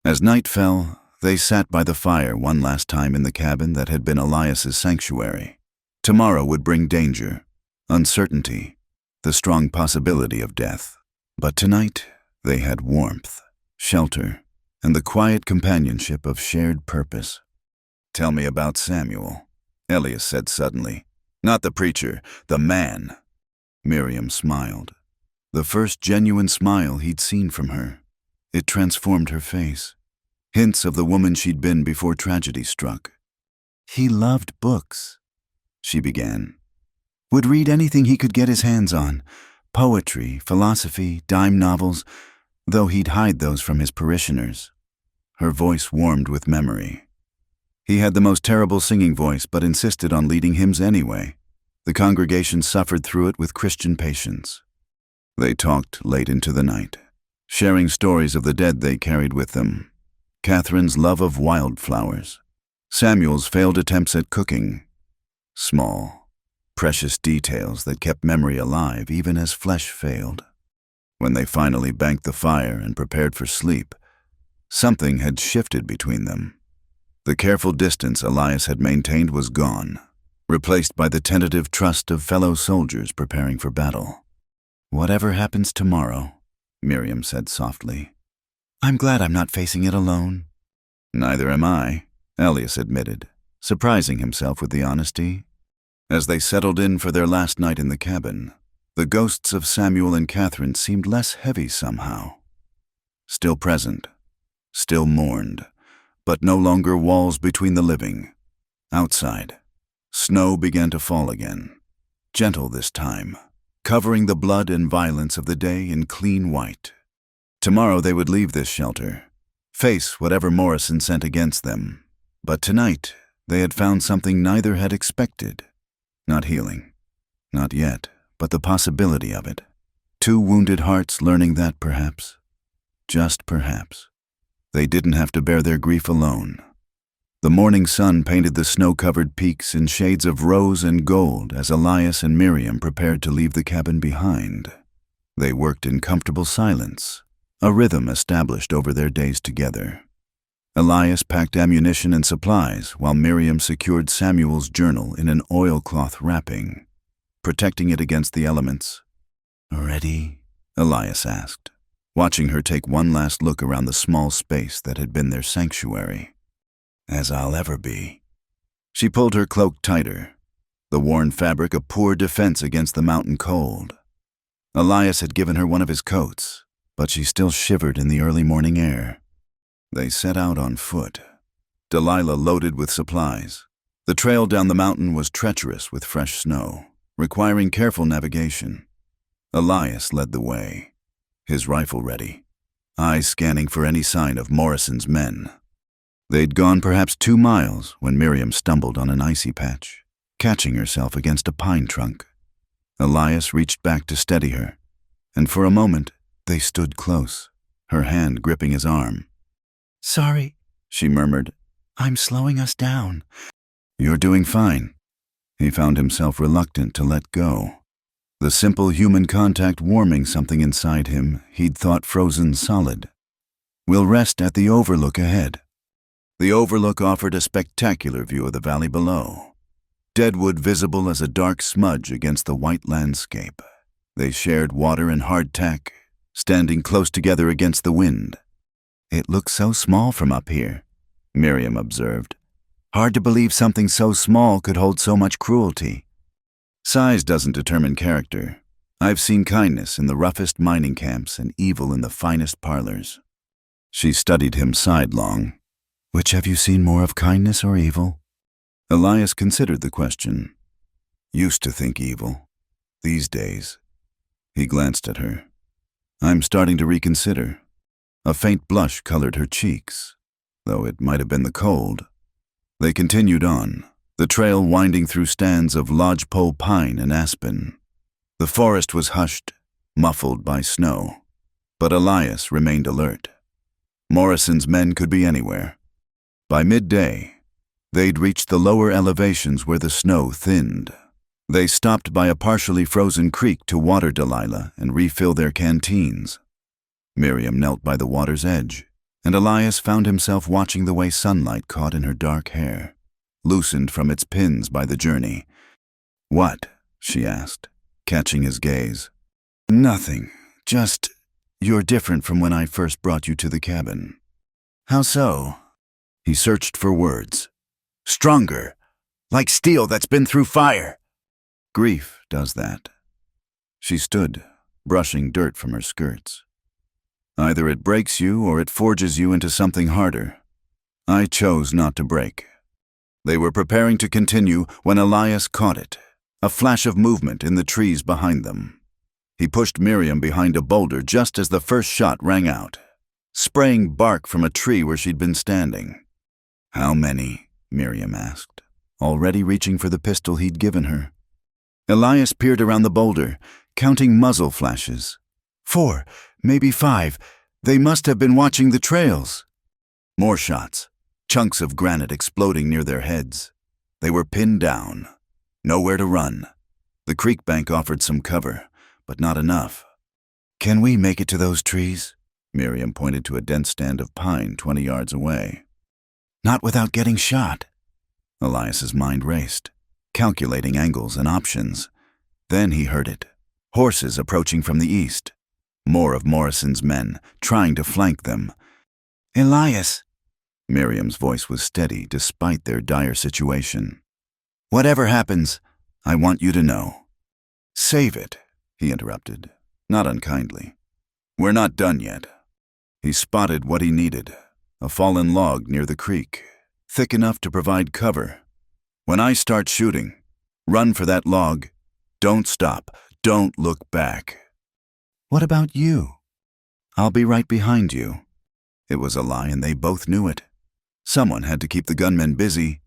As night fell, they sat by the fire one last time in the cabin that had been Elias's sanctuary. Tomorrow would bring danger, uncertainty, the strong possibility of death. But tonight, they had warmth, shelter, and the quiet companionship of shared purpose. "Tell me about Samuel," Elias said suddenly. "Not the preacher, the man." Miriam smiled. The first genuine smile he'd seen from her. It transformed her face. Hints of the woman she'd been before tragedy struck. "He loved books," she began. "Would read anything he could get his hands on. Poetry, philosophy, dime novels, though he'd hide those from his parishioners." Her voice warmed with memory. He had the most terrible singing voice but insisted on leading hymns anyway. The congregation suffered through it with Christian patience. They talked late into the night, sharing stories of the dead they carried with them. Catherine's love of wildflowers. Samuel's failed attempts at cooking. Small, precious details that kept memory alive even as flesh failed. When they finally banked the fire and prepared for sleep, something had shifted between them. The careful distance Elias had maintained was gone, replaced by the tentative trust of fellow soldiers preparing for battle. "Whatever happens tomorrow," Miriam said softly, "I'm glad I'm not facing it alone." "Neither am I," Elias admitted, surprising himself with the honesty. As they settled in for their last night in the cabin, the ghosts of Samuel and Catherine seemed less heavy somehow. Still present, still mourned, but no longer walls between the living. Outside, snow began to fall again, gentle this time, covering the blood and violence of the day in clean white. Tomorrow they would leave this shelter, face whatever Morrison sent against them. But tonight they had found something neither had expected. Not healing, not yet, but the possibility of it. Two wounded hearts learning that perhaps, just perhaps, they didn't have to bear their grief alone. The morning sun painted the snow-covered peaks in shades of rose and gold as Elias and Miriam prepared to leave the cabin behind. They worked in comfortable silence, a rhythm established over their days together. Elias packed ammunition and supplies while Miriam secured Samuel's journal in an oilcloth wrapping, protecting it against the elements. "Ready?" Elias asked, watching her take one last look around the small space that had been their sanctuary. As I'll ever be. She pulled her cloak tighter, the worn fabric a poor defense against the mountain cold. Elias had given her one of his coats, but she still shivered in the early morning air. They set out on foot, Delilah loaded with supplies. The trail down the mountain was treacherous with fresh snow, requiring careful navigation. Elias led the way, his rifle ready, eyes scanning for any sign of Morrison's men. They'd gone perhaps 2 miles when Miriam stumbled on an icy patch, catching herself against a pine trunk. Elias reached back to steady her, and for a moment they stood close, her hand gripping his arm. Sorry, She murmured. I'm slowing us down. You're doing fine. He found himself reluctant to let go. The simple human contact warming something inside him he'd thought frozen solid. We'll rest at the overlook ahead. The overlook offered a spectacular view of the valley below. Deadwood visible as a dark smudge against the white landscape. They shared water and hardtack, standing close together against the wind. It looks so small from up here, Miriam observed. Hard to believe something so small could hold so much cruelty. Size doesn't determine character. I've seen kindness in the roughest mining camps and evil in the finest parlors. She studied him sidelong. Which have you seen more of, kindness or evil? Elias considered the question. Used to think evil. These days. He glanced at her. I'm starting to reconsider. A faint blush colored her cheeks, though it might have been the cold. They continued on, the trail winding through stands of lodgepole pine and aspen. The forest was hushed, muffled by snow, but Elias remained alert. Morrison's men could be anywhere. By midday, they'd reached the lower elevations where the snow thinned. They stopped by a partially frozen creek to water Delilah and refill their canteens. Miriam knelt by the water's edge, and Elias found himself watching the way sunlight caught in her dark hair, loosened from its pins by the journey. What? She asked, catching his gaze. Nothing. Just, you're different from when I first brought you to the cabin. How so? He searched for words. Stronger, like steel that's been through fire. Grief does that. She stood, brushing dirt from her skirts. Either it breaks you or it forges you into something harder. I chose not to break. They were preparing to continue when Elias caught it, a flash of movement in the trees behind them. He pushed Miriam behind a boulder just as the first shot rang out, spraying bark from a tree where she'd been standing. How many? Miriam asked, already reaching for the pistol he'd given her. Elias peered around the boulder, counting muzzle flashes. 4, maybe 5. They must have been watching the trails. More shots, chunks of granite exploding near their heads. They were pinned down, nowhere to run. The creek bank offered some cover, but not enough. Can we make it to those trees? Miriam pointed to a dense stand of pine 20 yards away. Not without getting shot. Elias's mind raced, calculating angles and options. Then he heard it. Horses approaching from the east. More of Morrison's men, trying to flank them. Elias. Miriam's voice was steady despite their dire situation. Whatever happens, I want you to know. Save it, he interrupted, not unkindly. We're not done yet. He spotted what he needed, a fallen log near the creek, thick enough to provide cover. When I start shooting, run for that log. Don't stop. Don't look back. What about you? I'll be right behind you. It was a lie, and they both knew it. Someone had to keep the gunman busy,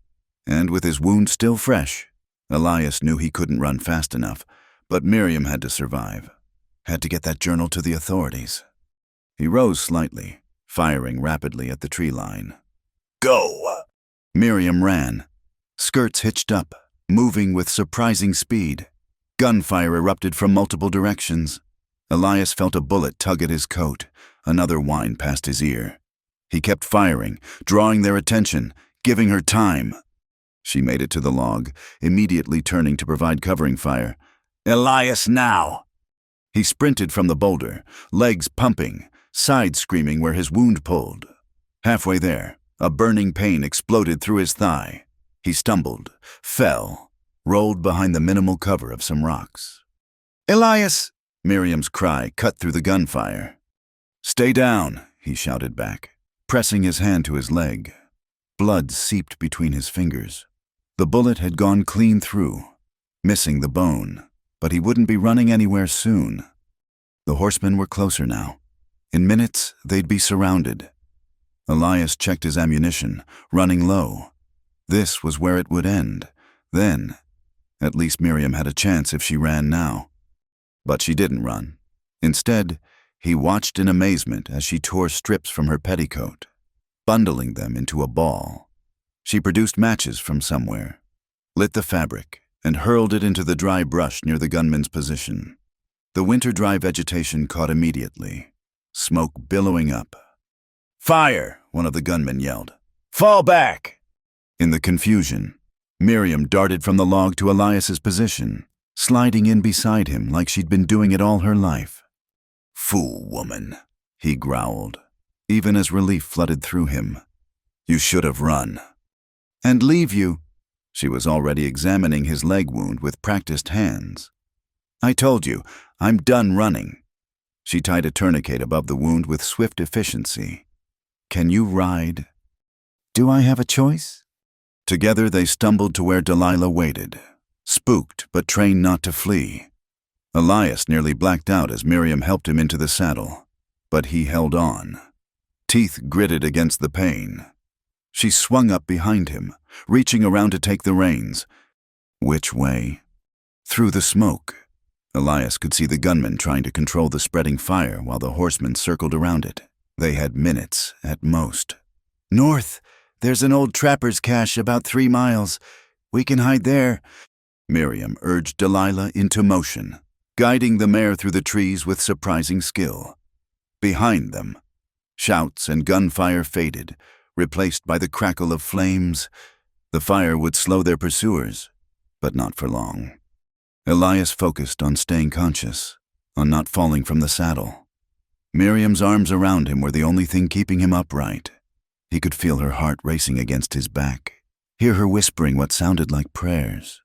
and with his wound still fresh, Elias knew he couldn't run fast enough, but Miriam had to survive, had to get that journal to the authorities. He rose slightly, firing rapidly at the tree line. Go! Miriam ran, skirts hitched up, moving with surprising speed. Gunfire erupted from multiple directions. Elias felt a bullet tug at his coat, another whine past his ear. He kept firing, drawing their attention, giving her time. She made it to the log, immediately turning to provide covering fire. Elias, now! He sprinted from the boulder, legs pumping, side screaming where his wound pulled. Halfway there, a burning pain exploded through his thigh. He stumbled, fell, rolled behind the minimal cover of some rocks. "Elias!" Miriam's cry cut through the gunfire. "Stay down," he shouted back, pressing his hand to his leg. Blood seeped between his fingers. The bullet had gone clean through, missing the bone, but he wouldn't be running anywhere soon. The horsemen were closer now. In minutes, they'd be surrounded. Elias checked his ammunition, running low. This was where it would end. Then, at least Miriam had a chance if she ran now. But she didn't run. Instead, he watched in amazement as she tore strips from her petticoat, bundling them into a ball. She produced matches from somewhere, lit the fabric, and hurled it into the dry brush near the gunman's position. The winter-dry vegetation caught immediately, smoke billowing up. "Fire!" one of the gunmen yelled. "Fall back!" In the confusion, Miriam darted from the log to Elias's position, sliding in beside him like she'd been doing it all her life. "Fool woman," he growled, even as relief flooded through him. "You should have run." "And leave you." She was already examining his leg wound with practiced hands. "I told you, I'm done running." She tied a tourniquet above the wound with swift efficiency. "Can you ride?" "Do I have a choice?" Together they stumbled to where Delilah waited, spooked but trained not to flee. Elias nearly blacked out as Miriam helped him into the saddle, but he held on. Teeth gritted against the pain. She swung up behind him, reaching around to take the reins. Which way? Through the smoke. Elias could see the gunmen trying to control the spreading fire while the horsemen circled around it. They had minutes at most. "North! There's an old trapper's cache about 3 miles. We can hide there." Miriam urged Delilah into motion, guiding the mare through the trees with surprising skill. Behind them, shouts and gunfire faded, replaced by the crackle of flames. The fire would slow their pursuers, but not for long. Elias focused on staying conscious, on not falling from the saddle. Miriam's arms around him were the only thing keeping him upright. He could feel her heart racing against his back, hear her whispering what sounded like prayers.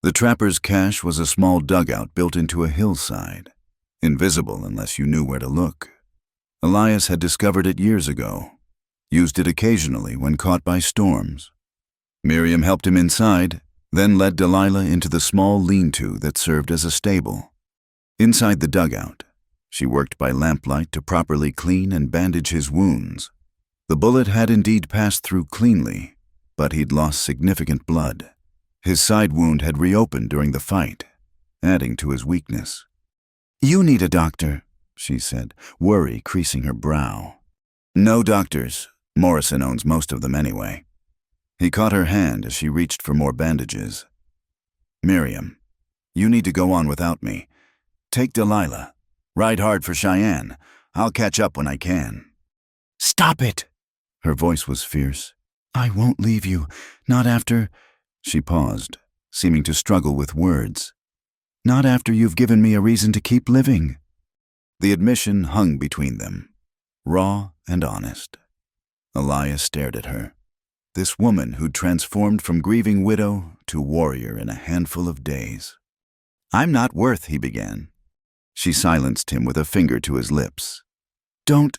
The trapper's cache was a small dugout built into a hillside, invisible unless you knew where to look. Elias had discovered it years ago, used it occasionally when caught by storms. Miriam helped him inside, then led Delilah into the small lean-to that served as a stable. Inside the dugout, she worked by lamplight to properly clean and bandage his wounds. The bullet had indeed passed through cleanly, but he'd lost significant blood. His side wound had reopened during the fight, adding to his weakness. "You need a doctor," she said, worry creasing her brow. "No doctors. Morrison owns most of them anyway." He caught her hand as she reached for more bandages. "Miriam, you need to go on without me. Take Delilah. Ride hard for Cheyenne. I'll catch up when I can." "Stop it!" Her voice was fierce. "I won't leave you. Not after—" She paused, seeming to struggle with words. "Not after you've given me a reason to keep living." The admission hung between them, raw and honest. Elias stared at her. This woman who'd transformed from grieving widow to warrior in a handful of days. "I'm not worth," he began. She silenced him with a finger to his lips. Don't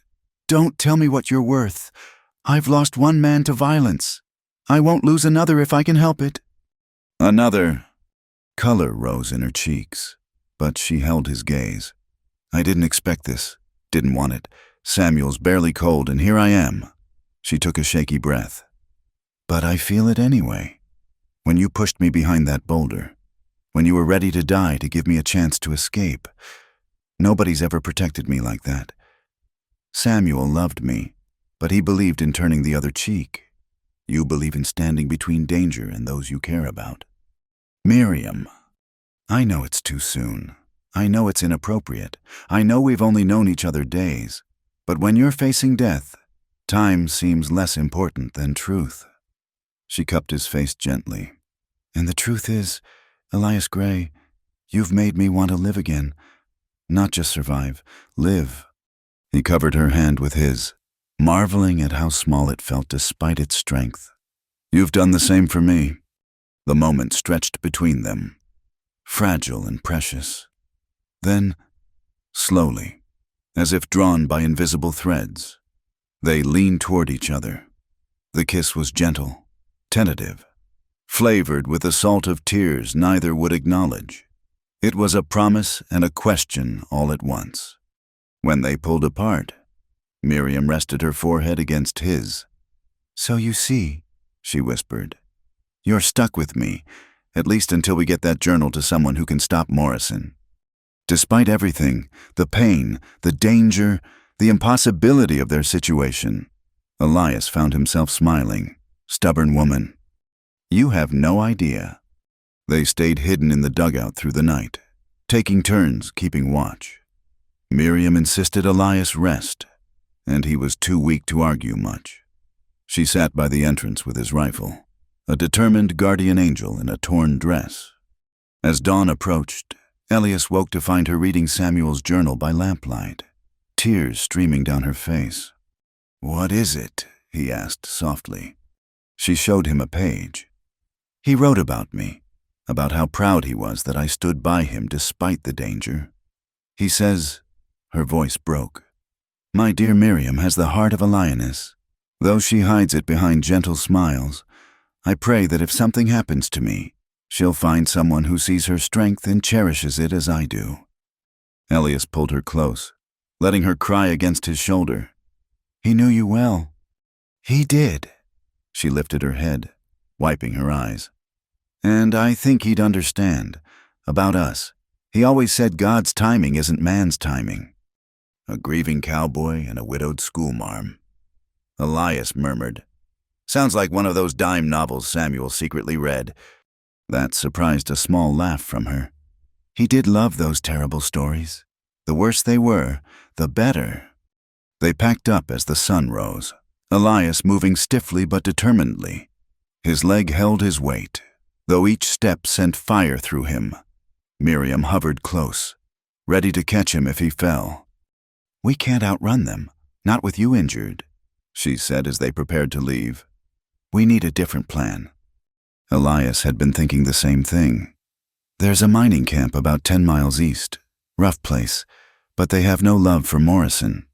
tell me what you're worth. I've lost one man to violence. I won't lose another if I can help it." "Another." Color rose in her cheeks, but she held his gaze. "I didn't expect this, didn't want it. Samuel's barely cold, and here I am." She took a shaky breath. "But I feel it anyway. When you pushed me behind that boulder, when you were ready to die to give me a chance to escape, nobody's ever protected me like that. Samuel loved me, but he believed in turning the other cheek. You believe in standing between danger and those you care about. Miriam, I know it's too soon. I know it's inappropriate. I know we've only known each other days. But when you're facing death, time seems less important than truth." She cupped his face gently. "And the truth is, Elias Gray, you've made me want to live again. Not just survive, live. He covered her hand with his, marveling at how small it felt despite its strength. You've done the same for me. The moment stretched between them, fragile and precious. Then, slowly, as if drawn by invisible threads, they leaned toward each other. The kiss was gentle, tentative, flavored with the salt of tears neither would acknowledge. It was a promise and a question all at once. When they pulled apart, Miriam rested her forehead against his. "So you see," she whispered, "you're stuck with me, at least until we get that journal to someone who can stop Morrison." Despite everything, the pain, the danger, the impossibility of their situation, Elias found himself smiling. "Stubborn woman. You have no idea." They stayed hidden in the dugout through the night, taking turns keeping watch. Miriam insisted Elias rest, and he was too weak to argue much. She sat by the entrance with his rifle, a determined guardian angel in a torn dress. As dawn approached, Elias woke to find her reading Samuel's journal by lamplight, tears streaming down her face. "What is it?" he asked softly. She showed him a page. "He wrote about me, about how proud he was that I stood by him despite the danger. He says," her voice broke, "My dear Miriam has the heart of a lioness. Though she hides it behind gentle smiles, I pray that if something happens to me, she'll find someone who sees her strength and cherishes it as I do." Elias pulled her close, letting her cry against his shoulder. "He knew you well." "He did." She lifted her head, wiping her eyes. "And I think he'd understand. About us. He always said God's timing isn't man's timing." "A grieving cowboy and a widowed schoolmarm," Elias murmured. "Sounds like one of those dime novels Samuel secretly read." That surprised a small laugh from her. "He did love those terrible stories. The worse they were, the better." They packed up as the sun rose, Elias moving stiffly but determinedly. His leg held his weight, though each step sent fire through him. Miriam hovered close, ready to catch him if he fell. "We can't outrun them, not with you injured," she said as they prepared to leave. "We need a different plan." Elias had been thinking the same thing. "There's a mining camp about 10 miles east. Rough place, but they have no love for Morrison.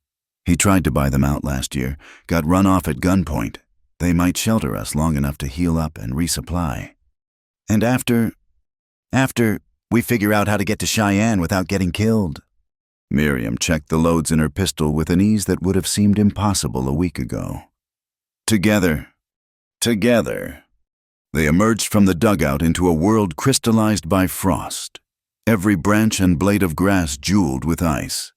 He tried to buy them out last year, got run off at gunpoint. They might shelter us long enough to heal up and resupply. And after we figure out how to get to Cheyenne without getting killed." Miriam checked the loads in her pistol with an ease that would have seemed impossible a week ago. Together, they emerged from the dugout into a world crystallized by frost, every branch and blade of grass jeweled with ice.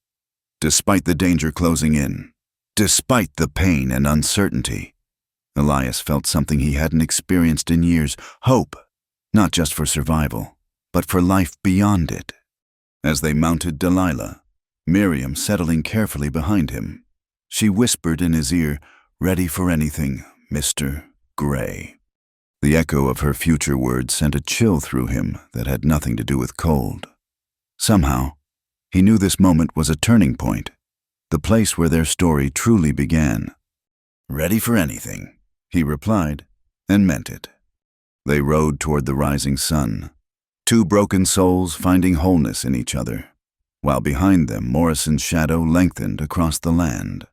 Despite the danger closing in, despite the pain and uncertainty, Elias felt something he hadn't experienced in years, hope, not just for survival, but for life beyond it. As they mounted Delilah, Miriam settling carefully behind him, she whispered in his ear, "Ready for anything, Mr. Gray." The echo of her future words sent a chill through him that had nothing to do with cold. Somehow, he knew this moment was a turning point, the place where their story truly began. "Ready for anything," he replied, and meant it. They rode toward the rising sun, two broken souls finding wholeness in each other, while behind them Morrison's shadow lengthened across the land.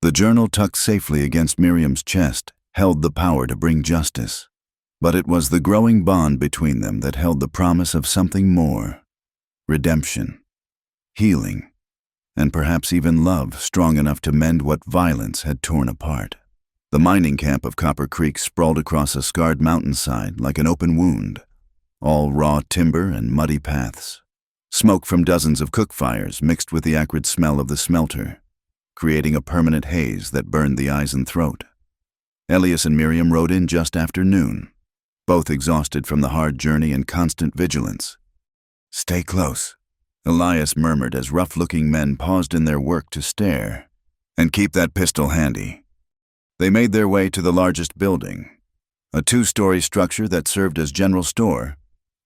The journal tucked safely against Miriam's chest held the power to bring justice, but it was the growing bond between them that held the promise of something more: redemption, healing, and perhaps even love strong enough to mend what violence had torn apart. The mining camp of Copper Creek sprawled across a scarred mountainside like an open wound, all raw timber and muddy paths. Smoke from dozens of cook fires mixed with the acrid smell of the smelter, creating a permanent haze that burned the eyes and throat. Elias and Miriam rode in just after noon, both exhausted from the hard journey and constant vigilance. "Stay close," Elias murmured as rough-looking men paused in their work to stare. "And keep that pistol handy." They made their way to the largest building, a 2-story structure that served as general store,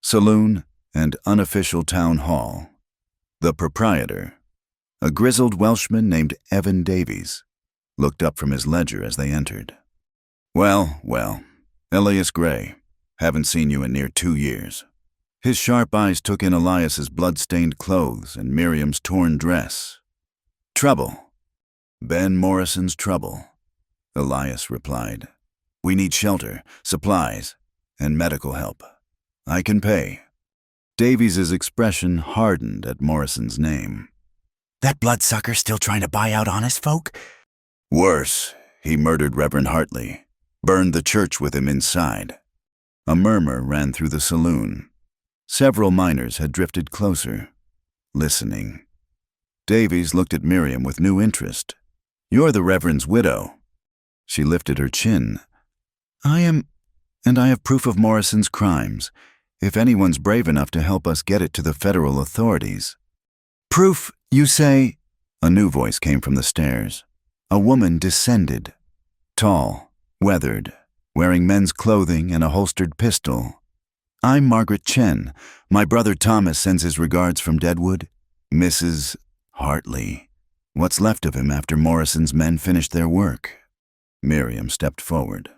saloon, and unofficial town hall. The proprietor, a grizzled Welshman named Evan Davies, looked up from his ledger as they entered. Well, Elias Gray. Haven't seen you in near 2 years. His sharp eyes took in Elias's blood-stained clothes and Miriam's torn dress. Trouble. Ben Morrison's trouble, Elias replied. We need shelter, supplies, and medical help. I can pay. Davies's expression hardened at Morrison's name. That bloodsucker still trying to buy out honest folk? Worse, he murdered Reverend Hartley, burned the church with him inside. A murmur ran through the saloon. Several miners had drifted closer, listening. Davies looked at Miriam with new interest. You're the Reverend's widow. She lifted her chin. I am, and I have proof of Morrison's crimes, if anyone's brave enough to help us get it to the federal authorities. Proof, you say? A new voice came from the stairs. A woman descended, tall, weathered, wearing men's clothing and a holstered pistol. I'm Margaret Chen. My brother Thomas sends his regards from Deadwood. Mrs. Hartley. What's left of him after Morrison's men finished their work? Miriam stepped forward.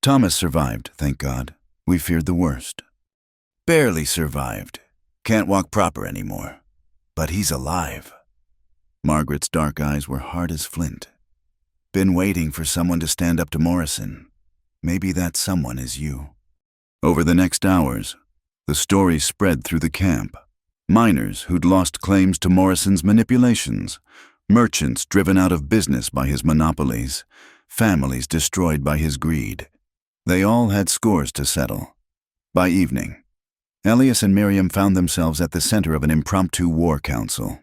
Thomas survived, thank God. We feared the worst. Barely survived. Can't walk proper anymore. But he's alive. Margaret's dark eyes were hard as flint. Been waiting for someone to stand up to Morrison. Maybe that someone is you. Over the next hours, the story spread through the camp. Miners who'd lost claims to Morrison's manipulations, merchants driven out of business by his monopolies, families destroyed by his greed. They all had scores to settle. By evening, Elias and Miriam found themselves at the center of an impromptu war council.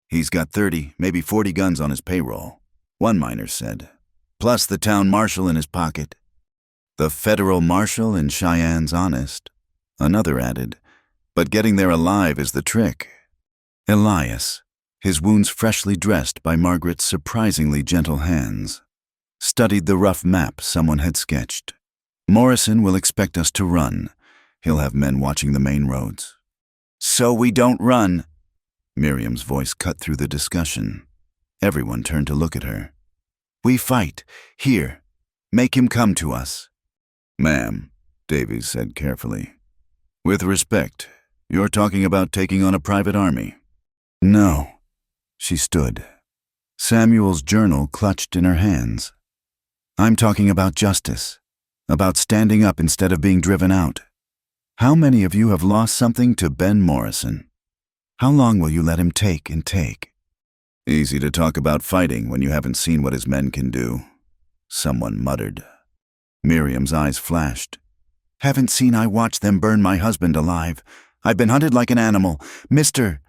He's got 30, maybe 40 guns on his payroll, one miner said, plus the town marshal in his pocket. The federal marshal in Cheyenne's honest, another added, but getting there alive is the trick. Elias, his wounds freshly dressed by Margaret's surprisingly gentle hands, studied the rough map someone had sketched. Morrison will expect us to run. He'll have men watching the main roads. So we don't run. Miriam's voice cut through the discussion. Everyone turned to look at her. We fight. Here. Make him come to us. Ma'am, Davies said carefully. With respect, you're talking about taking on a private army. No. She stood. Samuel's journal clutched in her hands. I'm talking about justice. About standing up instead of being driven out. How many of you have lost something to Ben Morrison? How long will you let him take and take? Easy to talk about fighting when you haven't seen what his men can do, someone muttered. Miriam's eyes flashed. Haven't seen I watched them burn my husband alive. I've been hunted like an animal. Mr.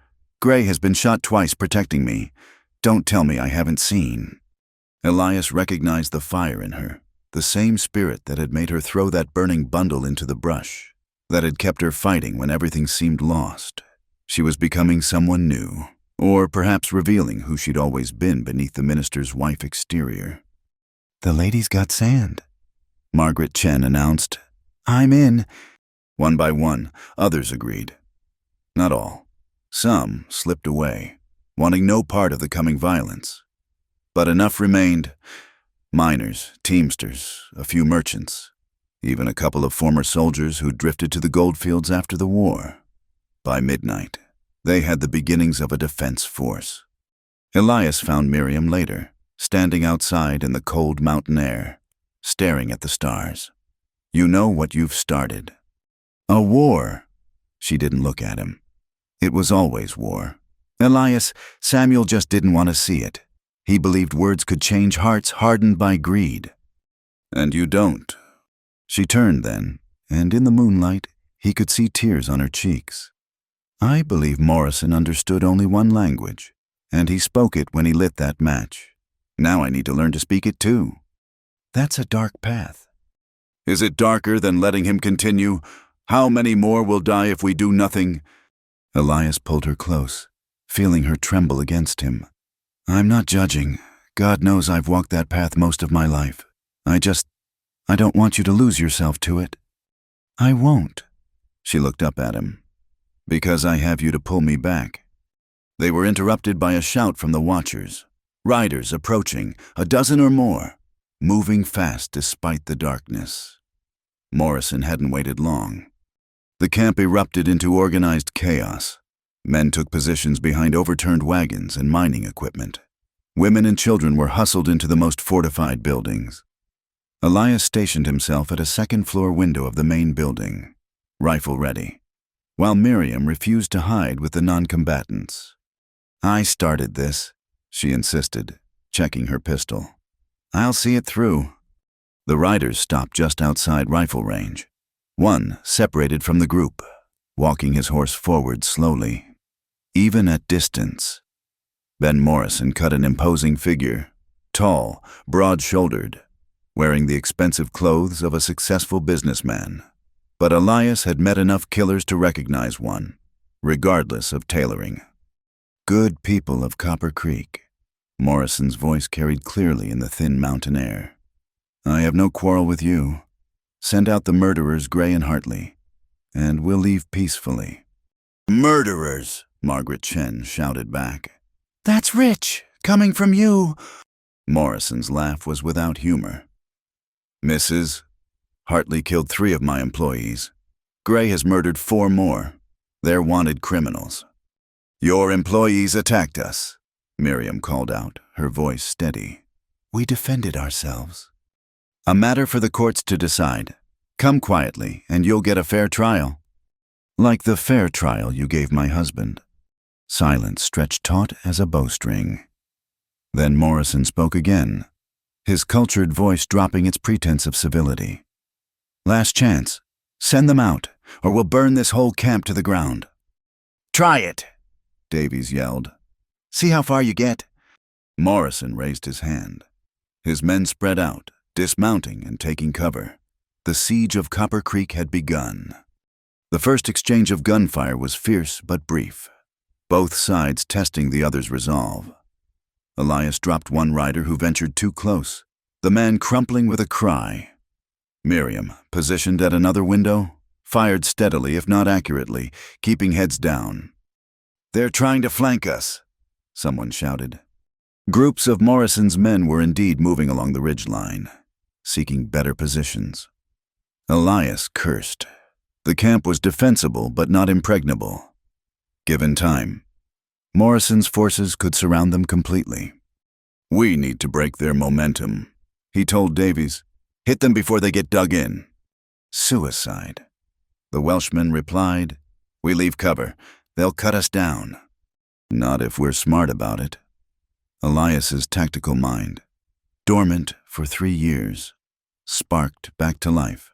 Gray has been shot twice protecting me. Don't tell me I haven't seen. Elias recognized the fire in her, the same spirit that had made her throw that burning bundle into the brush, that had kept her fighting when everything seemed lost. She was becoming someone new, or perhaps revealing who she'd always been beneath the minister's wife exterior. The lady's got sand, Margaret Chen announced. I'm in. One by one, others agreed. Not all. Some slipped away, wanting no part of the coming violence. But enough remained. Miners, teamsters, a few merchants, even a couple of former soldiers who drifted to the goldfields after the war. By midnight, they had the beginnings of a defense force. Elias found Miriam later, standing outside in the cold mountain air, staring at the stars. You know what you've started. A war. She didn't look at him. It was always war. Elias, Samuel just didn't want to see it. He believed words could change hearts hardened by greed. And you don't. She turned then, and in the moonlight, he could see tears on her cheeks. I believe Morrison understood only one language, and he spoke it when he lit that match. Now I need to learn to speak it too. That's a dark path. Is it darker than letting him continue? How many more will die if we do nothing? Elias pulled her close, feeling her tremble against him. I'm not judging. God knows I've walked that path most of my life. I don't want you to lose yourself to it. I won't. She looked up at him. Because I have you to pull me back. They were interrupted by a shout from the watchers. Riders approaching, a dozen or more, moving fast despite the darkness. Morrison hadn't waited long. The camp erupted into organized chaos. Men took positions behind overturned wagons and mining equipment. Women and children were hustled into the most fortified buildings. Elias stationed himself at a second-floor window of the main building, rifle ready, while Miriam refused to hide with the non-combatants. "I started this," she insisted, checking her pistol. "I'll see it through." The riders stopped just outside rifle range. One separated from the group, walking his horse forward slowly. Even at distance, Ben Morrison cut an imposing figure, tall, broad-shouldered, wearing the expensive clothes of a successful businessman. But Elias had met enough killers to recognize one, regardless of tailoring. "Good people of Copper Creek," Morrison's voice carried clearly in the thin mountain air. "I have no quarrel with you. Send out the murderers, Gray and Hartley, and we'll leave peacefully." "Murderers!" Margaret Chen shouted back. "That's rich, coming from you." Morrison's laugh was without humor. "Mrs. Hartley killed 3 of my employees. Gray has murdered 4 more. They're wanted criminals." "Your employees attacked us," Miriam called out, her voice steady. "We defended ourselves." "A matter for the courts to decide. Come quietly, and you'll get a fair trial." "Like the fair trial you gave my husband." Silence stretched taut as a bowstring. Then Morrison spoke again, his cultured voice dropping its pretense of civility. "Last chance. Send them out, or we'll burn this whole camp to the ground." "Try it," Davies yelled. "See how far you get." Morrison raised his hand. His men spread out, dismounting and taking cover. The siege of Copper Creek had begun. The first exchange of gunfire was fierce but brief, both sides testing the other's resolve. Elias dropped one rider who ventured too close, the man crumpling with a cry. Miriam, positioned at another window, fired steadily if not accurately, keeping heads down. "They're trying to flank us," someone shouted. Groups of Morrison's men were indeed moving along the ridgeline, seeking better positions. Elias cursed. The camp was defensible but not impregnable. Given time, Morrison's forces could surround them completely. "We need to break their momentum," he told Davies. "Hit them before they get dug in." "Suicide," the Welshman replied. "We leave cover. They'll cut us down." "Not if we're smart about it." Elias's tactical mind, dormant for 3 years, sparked back to life.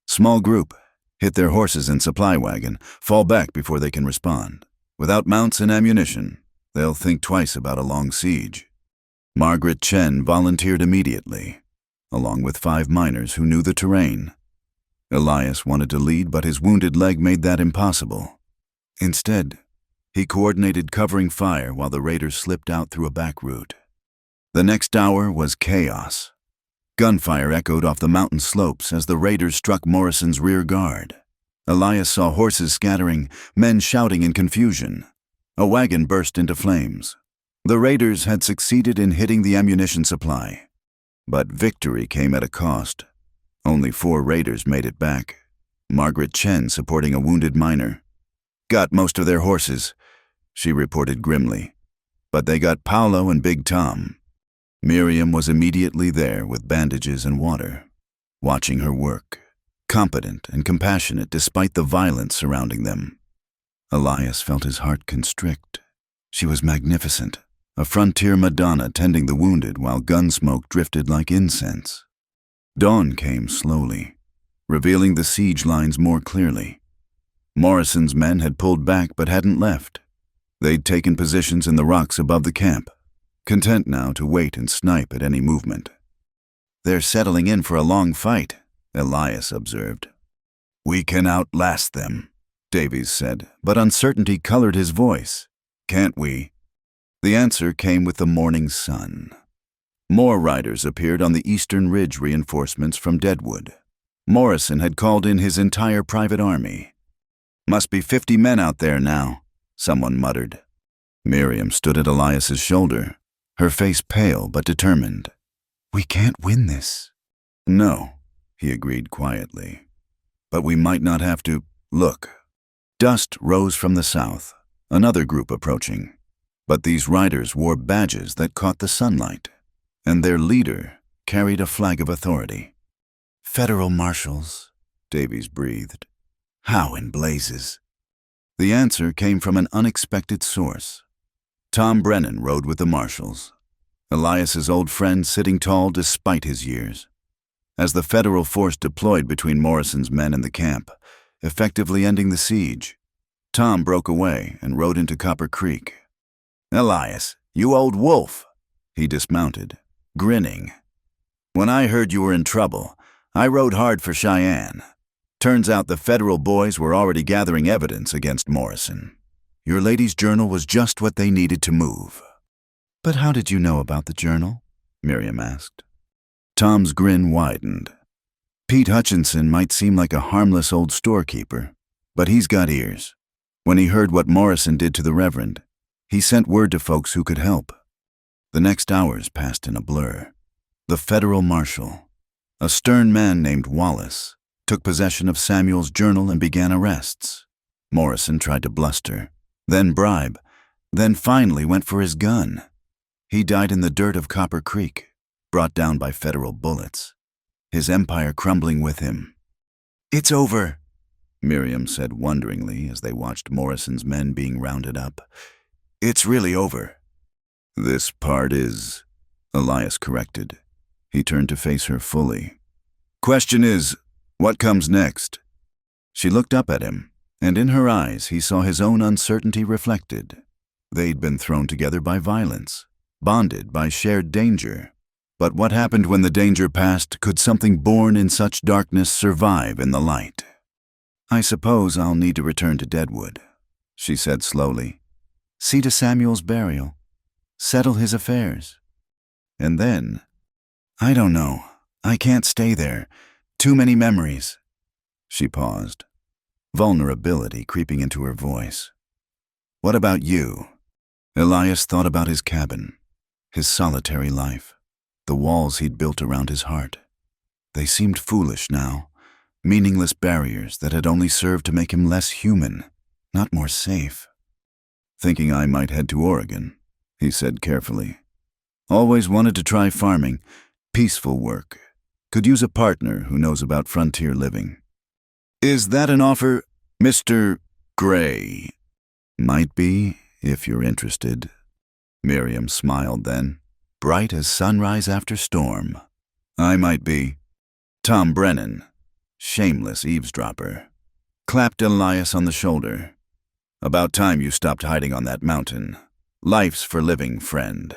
Small group, hit their horses and supply wagon, fall back before they can respond. Without mounts and ammunition, they'll think twice about a long siege. Margaret Chen volunteered immediately, along with 5 miners who knew the terrain. Elias wanted to lead, but his wounded leg made that impossible. Instead, he coordinated covering fire while the raiders slipped out through a back route. The next hour was chaos. Gunfire echoed off the mountain slopes as the raiders struck Morrison's rear guard. Elias saw horses scattering, men shouting in confusion. A wagon burst into flames. The raiders had succeeded in hitting the ammunition supply. But victory came at a cost. Only 4 raiders made it back. Margaret Chen supporting a wounded miner. "Got most of their horses," she reported grimly. "But they got Paolo and Big Tom." Miriam was immediately there with bandages and water, watching her work, competent and compassionate despite the violence surrounding them. Elias felt his heart constrict. She was magnificent, a frontier Madonna tending the wounded while gun smoke drifted like incense. Dawn came slowly, revealing the siege lines more clearly. Morrison's men had pulled back but hadn't left. They'd taken positions in the rocks above the camp, content now to wait and snipe at any movement. "They're settling in for a long fight," Elias observed. "We can outlast them," Davies said, but uncertainty colored his voice. "Can't we?" The answer came with the morning sun. More riders appeared on the eastern ridge, reinforcements from Deadwood. Morrison had called in his entire private army. "Must be 50 men out there now," someone muttered. Miriam stood at Elias's shoulder, her face pale but determined. We can't win this. No, he agreed quietly. But we might not have to. Look. Dust rose from the south, another group approaching. But these riders wore badges that caught the sunlight, and their leader carried a flag of authority. Federal marshals, Davies breathed. How in blazes? The answer came from an unexpected source. Tom Brennan rode with the marshals, Elias's old friend sitting tall despite his years. As the federal force deployed between Morrison's men and the camp, effectively ending the siege, Tom broke away and rode into Copper Creek. Elias, you old wolf! He dismounted, grinning. When I heard you were in trouble, I rode hard for Cheyenne. Turns out the federal boys were already gathering evidence against Morrison. Your lady's journal was just what they needed to move. But how did you know about the journal? Miriam asked. Tom's grin widened. Pete Hutchinson might seem like a harmless old storekeeper, but he's got ears. When he heard what Morrison did to the Reverend, he sent word to folks who could help. The next hours passed in a blur. The federal marshal, a stern man named Wallace, took possession of Samuel's journal and began arrests. Morrison tried to bluster, then bribe, then finally went for his gun. He died in the dirt of Copper Creek, brought down by federal bullets, his empire crumbling with him. It's over, Miriam said wonderingly as they watched Morrison's men being rounded up. It's really over. This part is, Elias corrected. He turned to face her fully. Question is, what comes next? She looked up at him, and in her eyes he saw his own uncertainty reflected. They'd been thrown together by violence, bonded by shared danger. But what happened when the danger passed? Could something born in such darkness survive in the light? I suppose I'll need to return to Deadwood, she said slowly. See to Samuel's burial. Settle his affairs. And then, I don't know. I can't stay there. Too many memories. She paused, vulnerability creeping into her voice. What about you? Elias thought about his cabin, his solitary life, the walls he'd built around his heart. They seemed foolish now, meaningless barriers that had only served to make him less human, not more safe. Thinking I might head to Oregon, he said carefully. Always wanted to try farming, peaceful work. Could use a partner who knows about frontier living. Is that an offer, Mr. Gray? Might be, if you're interested. Miriam smiled then, bright as sunrise after storm. I might be. Tom Brennan, shameless eavesdropper, clapped Elias on the shoulder. About time you stopped hiding on that mountain. Life's for living, friend.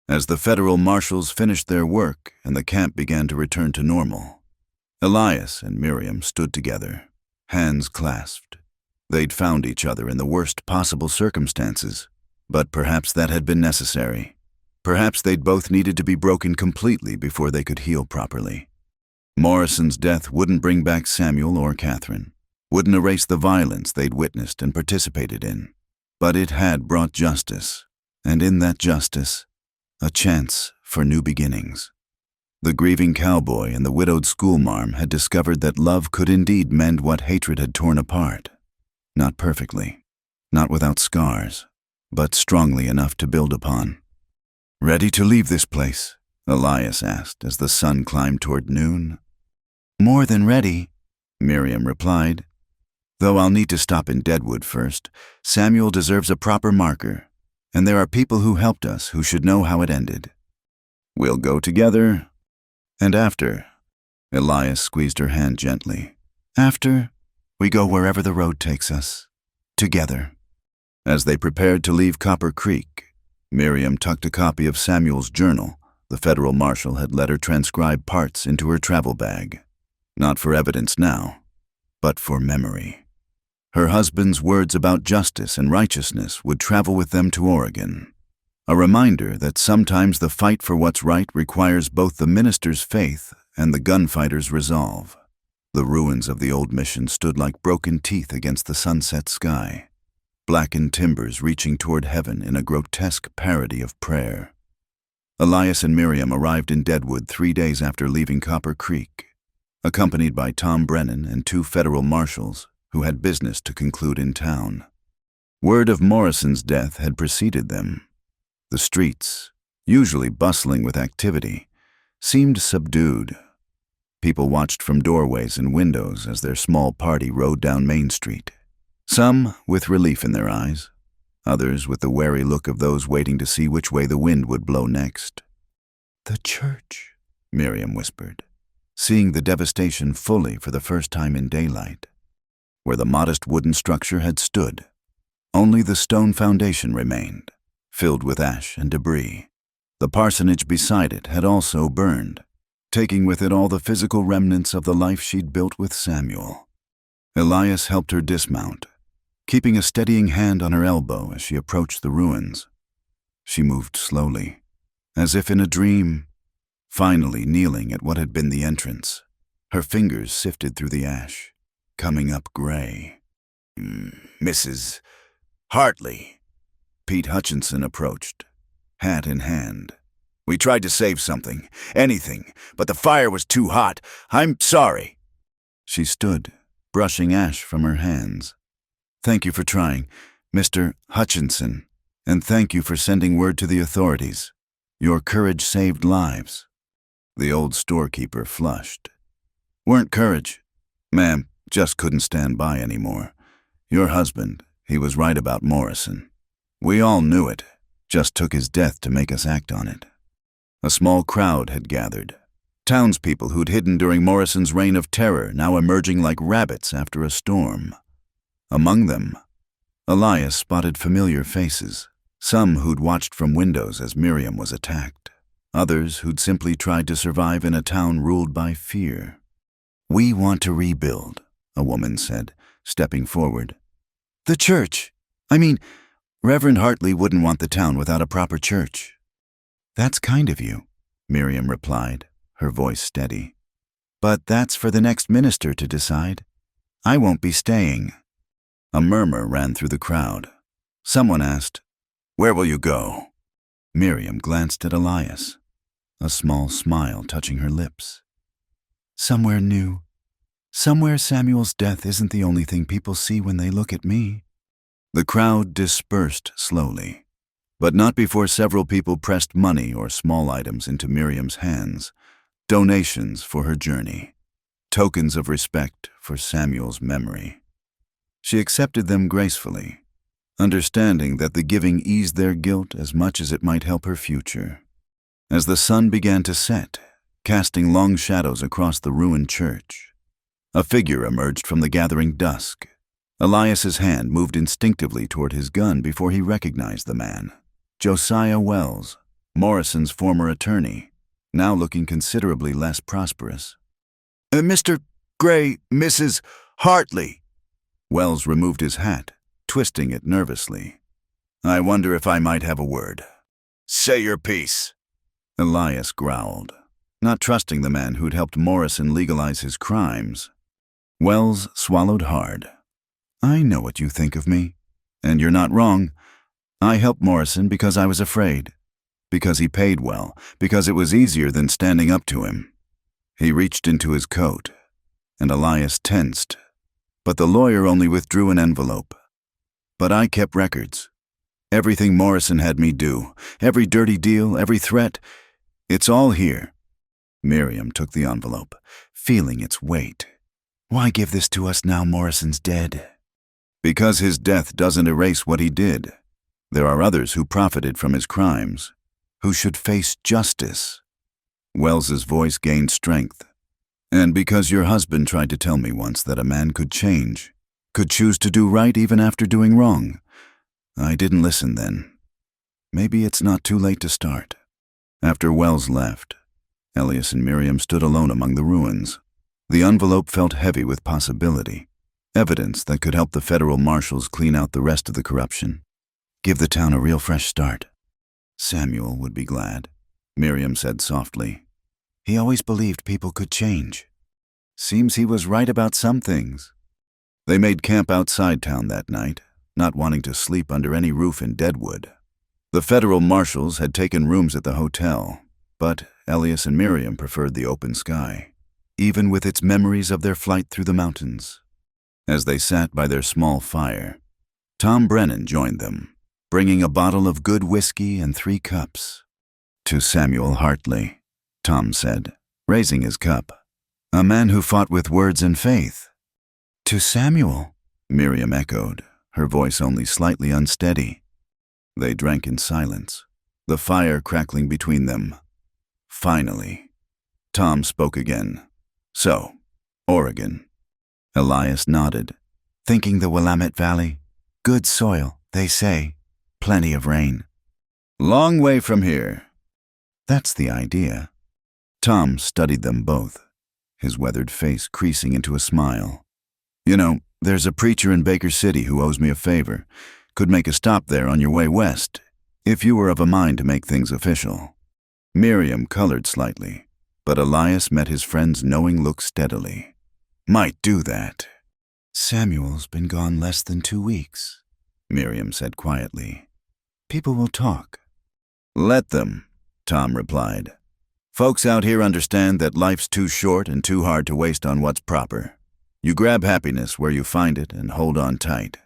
As the federal marshals finished their work and the camp began to return to normal, Elias and Miriam stood together, hands clasped. They'd found each other in the worst possible circumstances, but perhaps that had been necessary. Perhaps they'd both needed to be broken completely before they could heal properly. Morrison's death wouldn't bring back Samuel or Catherine, wouldn't erase the violence they'd witnessed and participated in, but it had brought justice, and in that justice, a chance for new beginnings. The grieving cowboy and the widowed schoolmarm had discovered that love could indeed mend what hatred had torn apart. Not perfectly, not without scars, but strongly enough to build upon. Ready to leave this place? Elias asked as the sun climbed toward noon. More than ready, Miriam replied. Though I'll need to stop in Deadwood first, Samuel deserves a proper marker, and there are people who helped us who should know how it ended. We'll go together. And after, Elias squeezed her hand gently. After, we go wherever the road takes us. Together. As they prepared to leave Copper Creek, Miriam tucked a copy of Samuel's journal the federal marshal had let her transcribe parts into her travel bag. Not for evidence now, but for memory. Her husband's words about justice and righteousness would travel with them to Oregon. A reminder that sometimes the fight for what's right requires both the minister's faith and the gunfighter's resolve. The ruins of the old mission stood like broken teeth against the sunset sky. blackened timbers reaching toward heaven in a grotesque parody of prayer. Elias and Miriam arrived in Deadwood 3 days after leaving Copper Creek, accompanied by Tom Brennan and 2 federal marshals who had business to conclude in town. Word of Morrison's death had preceded them. The streets, usually bustling with activity, seemed subdued. People watched from doorways and windows as their small party rode down Main Street, some with relief in their eyes, others with the wary look of those waiting to see which way the wind would blow next. "The church," Miriam whispered, seeing the devastation fully for the first time in daylight. Where the modest wooden structure had stood, only the stone foundation remained, filled with ash and debris. The parsonage beside it had also burned, taking with it all the physical remnants of the life she'd built with Samuel. Elias helped her dismount, keeping a steadying hand on her elbow as she approached the ruins. She moved slowly, as if in a dream, finally kneeling at what had been the entrance. Her fingers sifted through the ash, coming up gray. "Mrs. Hartley," Pete Hutchinson approached, hat in hand. "We tried to save something, anything, but the fire was too hot. I'm sorry." She stood, brushing ash from her hands. "Thank you for trying, Mr. Hutchinson, and thank you for sending word to the authorities. Your courage saved lives." The old storekeeper flushed. "Weren't courage, ma'am, just couldn't stand by anymore. Your husband, he was right about Morrison. We all knew it, just took his death to make us act on it." A small crowd had gathered, townspeople who'd hidden during Morrison's reign of terror now emerging like rabbits after a storm. Among them, Elias spotted familiar faces, some who'd watched from windows as Miriam was attacked, others who'd simply tried to survive in a town ruled by fear. "We want to rebuild," a woman said, stepping forward. "The church. Reverend Hartley wouldn't want the town without a proper church." "That's kind of you," Miriam replied, her voice steady. "But that's for the next minister to decide. I won't be staying." A murmur ran through the crowd. Someone asked, "Where will you go?" Miriam glanced at Elias, a small smile touching her lips. "Somewhere new. Somewhere Samuel's death isn't the only thing people see when they look at me." The crowd dispersed slowly, but not before several people pressed money or small items into Miriam's hands, donations for her journey, tokens of respect for Samuel's memory. She accepted them gracefully, understanding that the giving eased their guilt as much as it might help her future. As the sun began to set, casting long shadows across the ruined church, a figure emerged from the gathering dusk. Elias's hand moved instinctively toward his gun before he recognized the man. Josiah Wells, Morrison's former attorney, now looking considerably less prosperous. "Mr. Gray, Mrs. Hartley." Wells removed his hat, twisting it nervously. "I wonder if I might have a word." "Say your piece," Elias growled, not trusting the man who'd helped Morrison legalize his crimes. Wells swallowed hard. "I know what you think of me, and you're not wrong. I helped Morrison because I was afraid, because he paid well, because it was easier than standing up to him." He reached into his coat, and Elias tensed, but the lawyer only withdrew an envelope. "But I kept records. Everything Morrison had me do, every dirty deal, every threat, it's all here." Miriam took the envelope, feeling its weight. "Why give this to us now Morrison's dead?" "Because his death doesn't erase what he did. There are others who profited from his crimes, who should face justice." Wells's voice gained strength. "And because your husband tried to tell me once that a man could change, could choose to do right even after doing wrong. I didn't listen then. Maybe it's not too late to start." After Wells left, Elias and Miriam stood alone among the ruins. The envelope felt heavy with possibility, evidence that could help the federal marshals clean out the rest of the corruption. Give the town a real fresh start. "Samuel would be glad," Miriam said softly. "He always believed people could change. Seems he was right about some things." They made camp outside town that night, not wanting to sleep under any roof in Deadwood. The federal marshals had taken rooms at the hotel, but Elias and Miriam preferred the open sky, even with its memories of their flight through the mountains. As they sat by their small fire, Tom Brennan joined them, bringing a bottle of good whiskey and 3 cups. "To Samuel Hartley," Tom said, raising his cup. "A man who fought with words and faith." "To Samuel," Miriam echoed, her voice only slightly unsteady. They drank in silence, the fire crackling between them. Finally, Tom spoke again. "So, Oregon." Elias nodded, thinking the Willamette Valley. "Good soil, they say. Plenty of rain." "Long way from here." "That's the idea." Tom studied them both, his weathered face creasing into a smile. "You know, there's a preacher in Baker City who owes me a favor. Could make a stop there on your way west, if you were of a mind to make things official." Miriam colored slightly, but Elias met his friend's knowing look steadily. "Might do that." "Samuel's been gone less than 2 weeks," Miriam said quietly. "People will talk." "Let them," Tom replied. "Folks out here understand that life's too short and too hard to waste on what's proper. You grab happiness where you find it and hold on tight."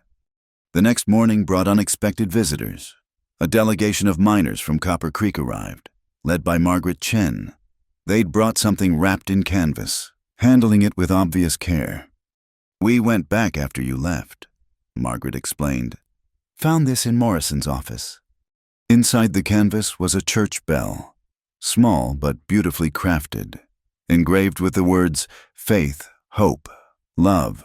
The next morning brought unexpected visitors. A delegation of miners from Copper Creek arrived, led by Margaret Chen. They'd brought something wrapped in canvas, handling it with obvious care. "We went back after you left," Margaret explained. "Found this in Morrison's office." Inside the canvas was a church bell, small but beautifully crafted, engraved with the words Faith, Hope, Love,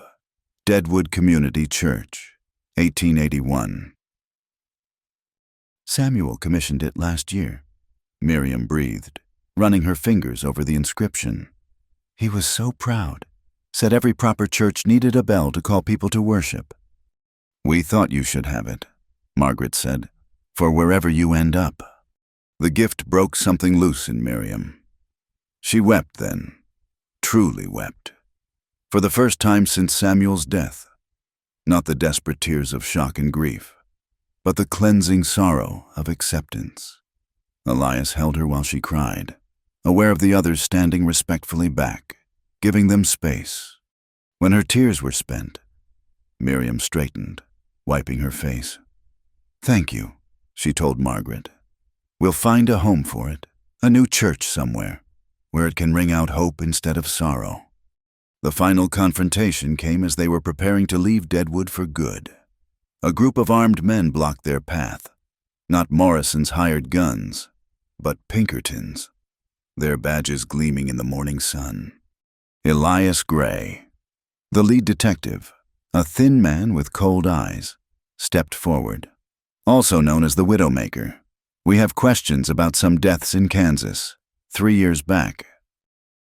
Deadwood Community Church, 1881. "Samuel commissioned it last year," Miriam breathed, running her fingers over the inscription. "He was so proud. Said every proper church needed a bell to call people to worship." "We thought you should have it," Margaret said, "for wherever you end up." The gift broke something loose in Miriam. She wept then, truly wept, for the first time since Samuel's death. Not the desperate tears of shock and grief, but the cleansing sorrow of acceptance. Elias held her while she cried, aware of the others standing respectfully back, giving them space. When her tears were spent, Miriam straightened, wiping her face. "Thank you," she told Margaret. "We'll find a home for it, a new church somewhere, where it can ring out hope instead of sorrow." The final confrontation came as they were preparing to leave Deadwood for good. A group of armed men blocked their path, not Morrison's hired guns, but Pinkerton's, their badges gleaming in the morning sun. Elias Gray, the lead detective, a thin man with cold eyes, stepped forward. "Also known as the Widowmaker, we have questions about some deaths in Kansas, 3 years back."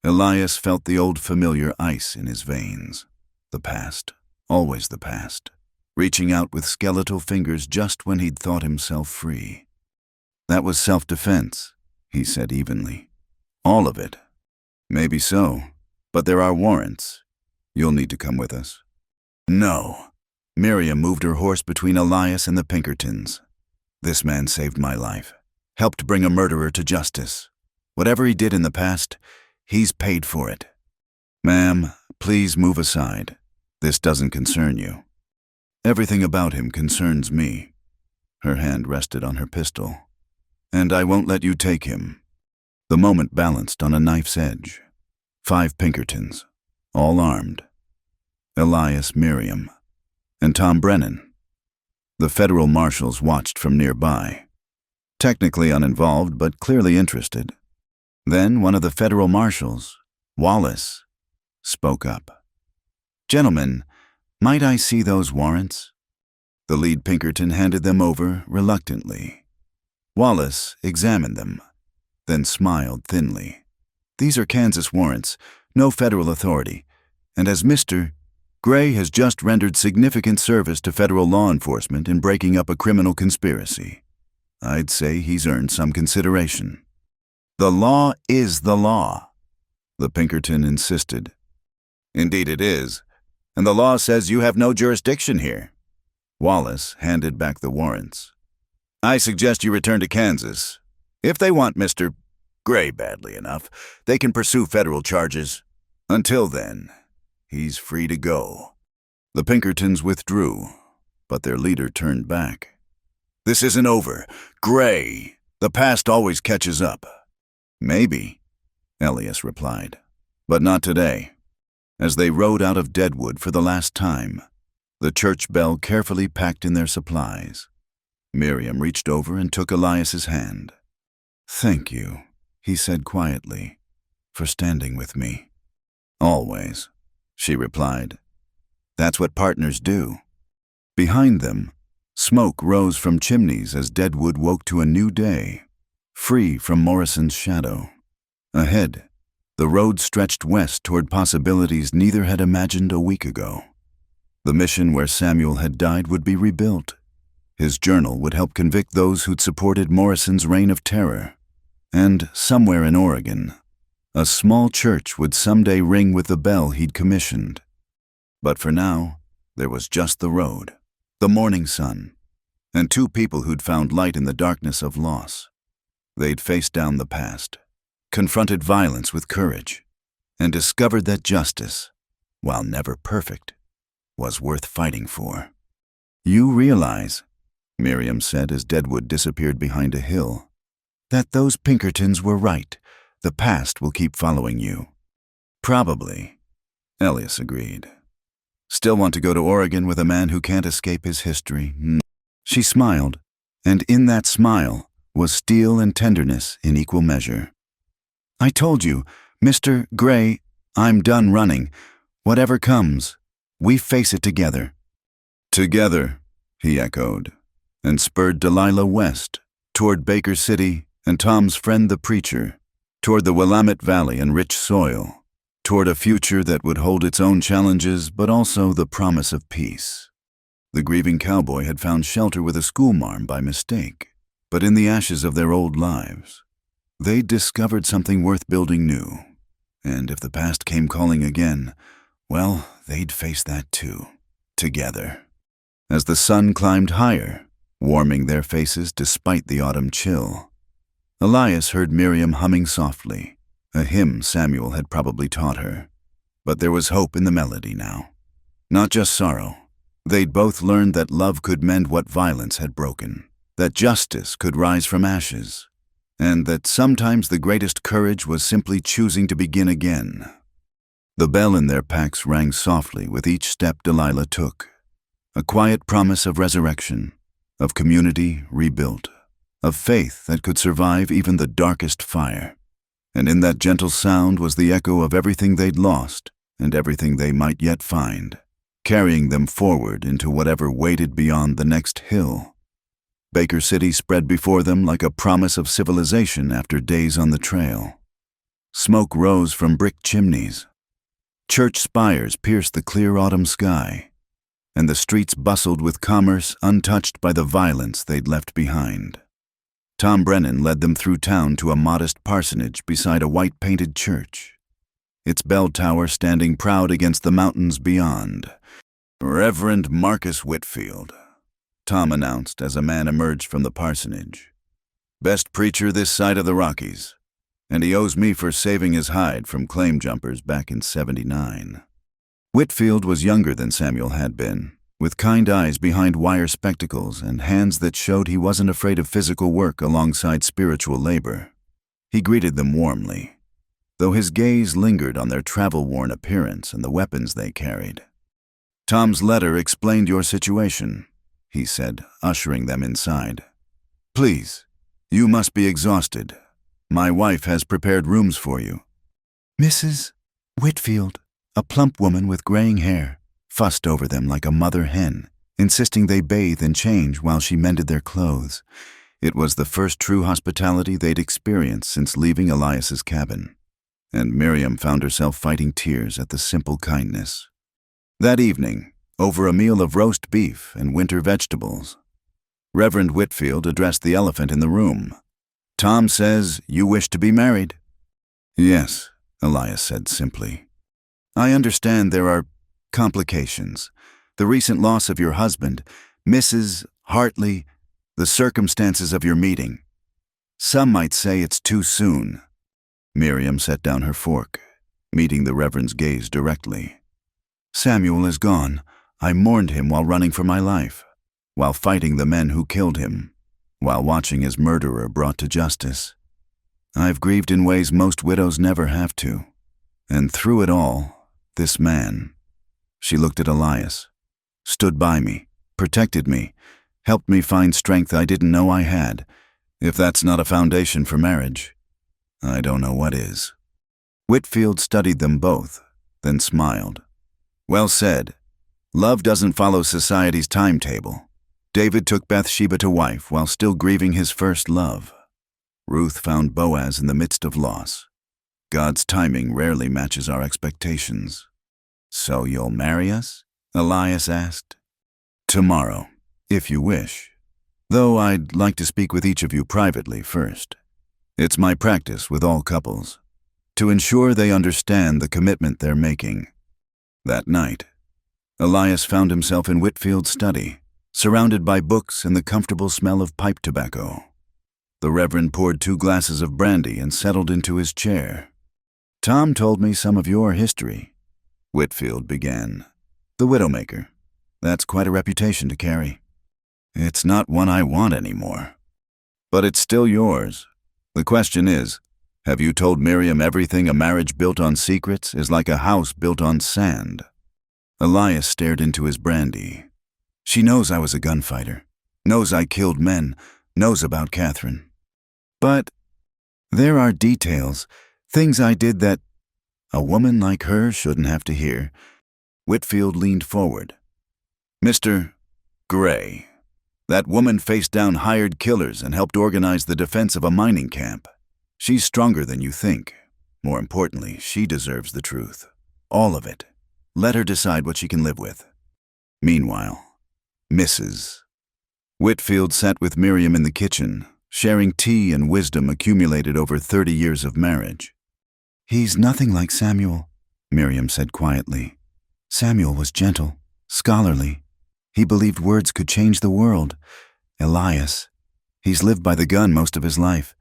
Elias felt the old familiar ice in his veins. The past, always the past, reaching out with skeletal fingers just when he'd thought himself free. "That was self-defense," he said evenly. "All of it." "Maybe so, but there are warrants. You'll need to come with us." "No." Miriam moved her horse between Elias and the Pinkertons. "This man saved my life, helped bring a murderer to justice. Whatever he did in the past, he's paid for it. Ma'am, please move aside. This doesn't concern you." "Everything about him concerns me." Her hand rested on her pistol. "And I won't let you take him." The moment balanced on a knife's edge. 5 Pinkertons, all armed. Elias, Miriam, and Tom Brennan. The federal marshals watched from nearby, technically uninvolved but clearly interested. Then one of the federal marshals, Wallace, spoke up. "Gentlemen, might I see those warrants?" The lead Pinkerton handed them over reluctantly. Wallace examined them, then smiled thinly. "These are Kansas warrants, no federal authority, and as Mr. Gray has just rendered significant service to federal law enforcement in breaking up a criminal conspiracy, I'd say he's earned some consideration." "The law is the law," the Pinkerton insisted. "Indeed it is, and the law says you have no jurisdiction here." Wallace handed back the warrants. I suggest you return to Kansas. If they want Mr. Gray badly enough, they can pursue federal charges. Until then, he's free to go. The Pinkertons withdrew, but their leader turned back. This isn't over. Gray, the past always catches up. Maybe, Elias replied, but not today. As they rode out of Deadwood for the last time, the church bell carefully packed in their supplies. Miriam reached over and took Elias's hand. Thank you, he said quietly, for standing with me. Always, she replied. That's what partners do. Behind them, smoke rose from chimneys as Deadwood woke to a new day, free from Morrison's shadow. Ahead, the road stretched west toward possibilities neither had imagined a week ago. The mission where Samuel had died would be rebuilt. His journal would help convict those who'd supported Morrison's reign of terror. And somewhere in Oregon, a small church would someday ring with the bell he'd commissioned. But for now, there was just the road, the morning sun, and two people who'd found light in the darkness of loss. They'd faced down the past, confronted violence with courage, and discovered that justice, while never perfect, was worth fighting for. You realize, Miriam said as Deadwood disappeared behind a hill, that those Pinkertons were right. The past will keep following you. Probably, Elias agreed. Still want to go to Oregon with a man who can't escape his history? She smiled, and in that smile was steel and tenderness in equal measure. I told you, Mr. Gray, I'm done running. Whatever comes, we face it together. Together, he echoed, and spurred Delilah west, toward Baker City and Tom's friend the preacher, toward the Willamette Valley and rich soil, toward a future that would hold its own challenges but also the promise of peace. The grieving cowboy had found shelter with a schoolmarm by mistake, but in the ashes of their old lives, they'd discovered something worth building new. And if the past came calling again, well, they'd face that too, together. As the sun climbed higher, warming their faces despite the autumn chill, Elias heard Miriam humming softly, a hymn Samuel had probably taught her. But there was hope in the melody now. Not just sorrow. They'd both learned that love could mend what violence had broken, that justice could rise from ashes, and that sometimes the greatest courage was simply choosing to begin again. The bell in their packs rang softly with each step Delilah took, a quiet promise of resurrection, of community rebuilt, of faith that could survive even the darkest fire. And in that gentle sound was the echo of everything they'd lost and everything they might yet find, carrying them forward into whatever waited beyond the next hill. Baker City spread before them like a promise of civilization after days on the trail. Smoke rose from brick chimneys. Church spires pierced the clear autumn sky, and the streets bustled with commerce untouched by the violence they'd left behind. Tom Brennan led them through town to a modest parsonage beside a white-painted church, its bell tower standing proud against the mountains beyond. Reverend Marcus Whitfield, Tom announced as a man emerged from the parsonage. Best preacher this side of the Rockies, and he owes me for saving his hide from claim jumpers back in '79. Whitfield was younger than Samuel had been, with kind eyes behind wire spectacles and hands that showed he wasn't afraid of physical work alongside spiritual labor. He greeted them warmly, though his gaze lingered on their travel-worn appearance and the weapons they carried. Tom's letter explained your situation, he said, ushering them inside. Please, you must be exhausted. My wife has prepared rooms for you. Mrs. Whitfield, a plump woman with graying hair, fussed over them like a mother hen, insisting they bathe and change while she mended their clothes. It was the first true hospitality they'd experienced since leaving Elias's cabin, and Miriam found herself fighting tears at the simple kindness. That evening, over a meal of roast beef and winter vegetables, Reverend Whitfield addressed the elephant in the room. Tom says you wish to be married. Yes, Elias said simply. I understand there are complications. The recent loss of your husband, Mrs. Hartley, the circumstances of your meeting. Some might say it's too soon." Miriam set down her fork, meeting the Reverend's gaze directly. "Samuel is gone. I mourned him while running for my life, while fighting the men who killed him, while watching his murderer brought to justice. I've grieved in ways most widows never have to. And through it all, this man," she looked at Elias, "stood by me, protected me, helped me find strength I didn't know I had. If that's not a foundation for marriage, I don't know what is." Whitfield studied them both, then smiled. "Well said. Love doesn't follow society's timetable. David took Bathsheba to wife while still grieving his first love. Ruth found Boaz in the midst of loss. God's timing rarely matches our expectations." "So you'll marry us?" Elias asked. "Tomorrow, if you wish. Though I'd like to speak with each of you privately first. It's my practice with all couples, to ensure they understand the commitment they're making." That night, Elias found himself in Whitfield's study, surrounded by books and the comfortable smell of pipe tobacco. The Reverend poured 2 glasses of brandy and settled into his chair. "Tom told me some of your history," Whitfield began. "The widowmaker. That's quite a reputation to carry." "It's not one I want anymore. But it's still yours. The question is, have you told Miriam everything a marriage built on secrets is like a house built on sand?" Elias stared into his brandy. "She knows I was a gunfighter, knows I killed men, knows about Catherine. But there are details, things I did that a woman like her shouldn't have to hear." Whitfield leaned forward. "Mr. Gray, that woman faced down hired killers and helped organize the defense of a mining camp. She's stronger than you think. More importantly, she deserves the truth. All of it. Let her decide what she can live with. Meanwhile, Mrs. Whitfield sat with Miriam in the kitchen, sharing tea and wisdom accumulated over 30 years of marriage. "He's nothing like Samuel," Miriam said quietly. "Samuel was gentle, scholarly. He believed words could change the world. Elias, he's lived by the gun most of his life.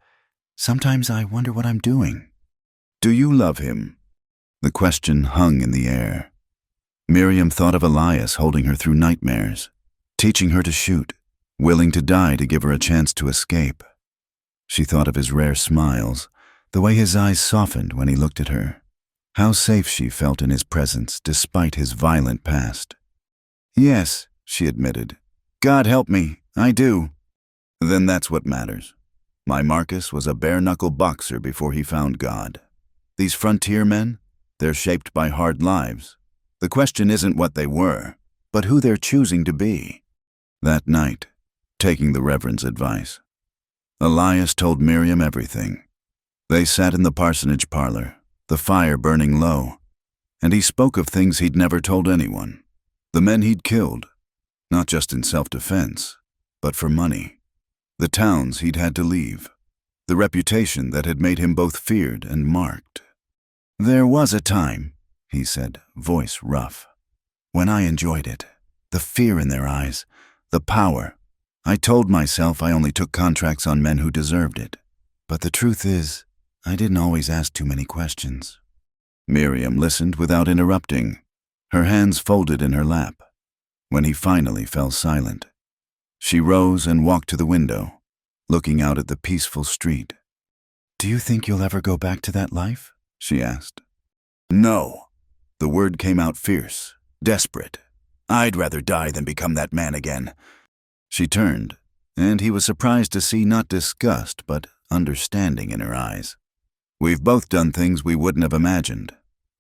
Sometimes I wonder what I'm doing." "Do you love him?" The question hung in the air. Miriam thought of Elias holding her through nightmares, teaching her to shoot, willing to die to give her a chance to escape. She thought of his rare smiles, the way his eyes softened when he looked at her. How safe she felt in his presence despite his violent past. "Yes," she admitted. "God help me, I do." "Then that's what matters. My Marcus was a bare-knuckle boxer before he found God. These frontier men, they're shaped by hard lives. The question isn't what they were, but who they're choosing to be." That night, taking the Reverend's advice, Elias told Miriam everything. They sat in the parsonage parlor, the fire burning low, and he spoke of things he'd never told anyone. The men he'd killed, not just in self-defense, but for money. The towns he'd had to leave. The reputation that had made him both feared and marked. "There was a time," he said, voice rough, "when I enjoyed it. The fear in their eyes, the power. I told myself I only took contracts on men who deserved it. But the truth is, I didn't always ask too many questions." Miriam listened without interrupting, her hands folded in her lap. When he finally fell silent, she rose and walked to the window, looking out at the peaceful street. "Do you think you'll ever go back to that life?" she asked. "No." The word came out fierce, desperate. "I'd rather die than become that man again." She turned, and he was surprised to see not disgust but understanding in her eyes. "We've both done things we wouldn't have imagined.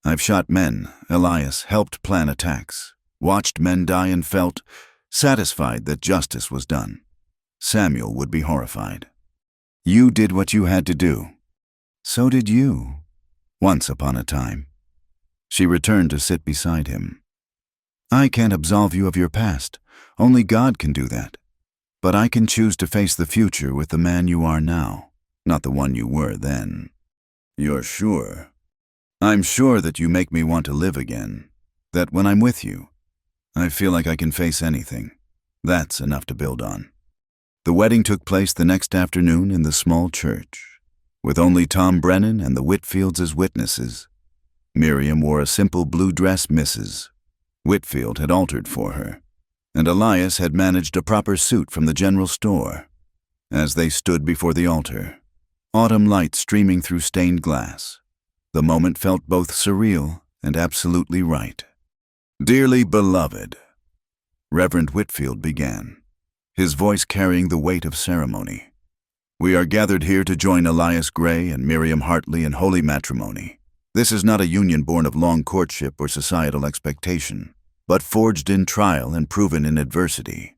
I've shot men, Elias helped plan attacks, watched men die and felt satisfied that justice was done. Samuel would be horrified. You did what you had to do. So did you, once upon a time." She returned to sit beside him. "I can't absolve you of your past. Only God can do that. But I can choose to face the future with the man you are now, not the one you were then." "You're sure?" "I'm sure that you make me want to live again. That when I'm with you, I feel like I can face anything. That's enough to build on. The wedding took place the next afternoon in the small church, with only Tom Brennan and the Whitfields as witnesses. Miriam wore a simple blue dress Mrs. Whitfield had altered for her, and Elias had managed a proper suit from the general store. As they stood before the altar, autumn light streaming through stained glass, the moment felt both surreal and absolutely right. "Dearly beloved," Reverend Whitfield began, his voice carrying the weight of ceremony. "We are gathered here to join Elias Gray and Miriam Hartley in holy matrimony. This is not a union born of long courtship or societal expectation, but forged in trial and proven in adversity."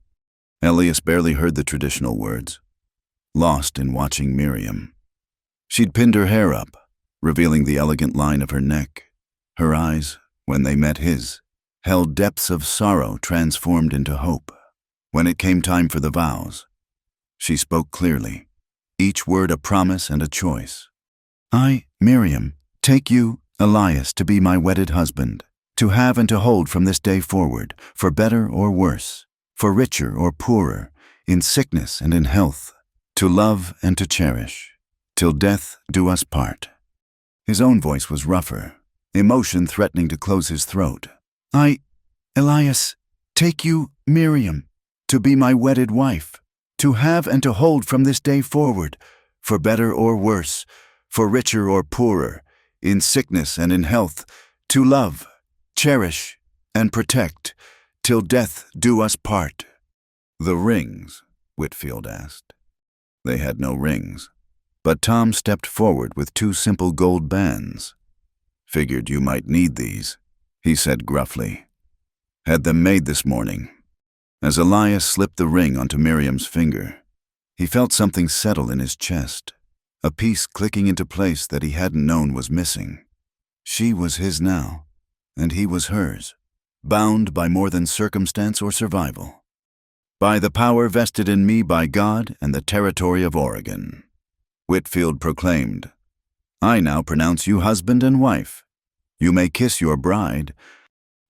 Elias barely heard the traditional words, lost in watching Miriam. She'd pinned her hair up, revealing the elegant line of her neck. Her eyes, when they met his, held depths of sorrow transformed into hope. When it came time for the vows, she spoke clearly, each word a promise and a choice. "I, Miriam, take you, Elias, to be my wedded husband, to have and to hold from this day forward, for better or worse, for richer or poorer, in sickness and in health, to love and to cherish, till death do us part." His own voice was rougher, emotion threatening to close his throat. "I, Elias, take you, Miriam, to be my wedded wife, to have and to hold from this day forward, for better or worse, for richer or poorer, in sickness and in health, to love, cherish, and protect, till death do us part." "The rings?" Whitfield asked. They had no rings, but Tom stepped forward with 2 simple gold bands. "Figured you might need these," he said gruffly. "Had them made this morning." As Elias slipped the ring onto Miriam's finger, he felt something settle in his chest, a piece clicking into place that he hadn't known was missing. She was his now, and he was hers, bound by more than circumstance or survival. "By the power vested in me by God and the territory of Oregon," Whitfield proclaimed, "I now pronounce you husband and wife. You may kiss your bride."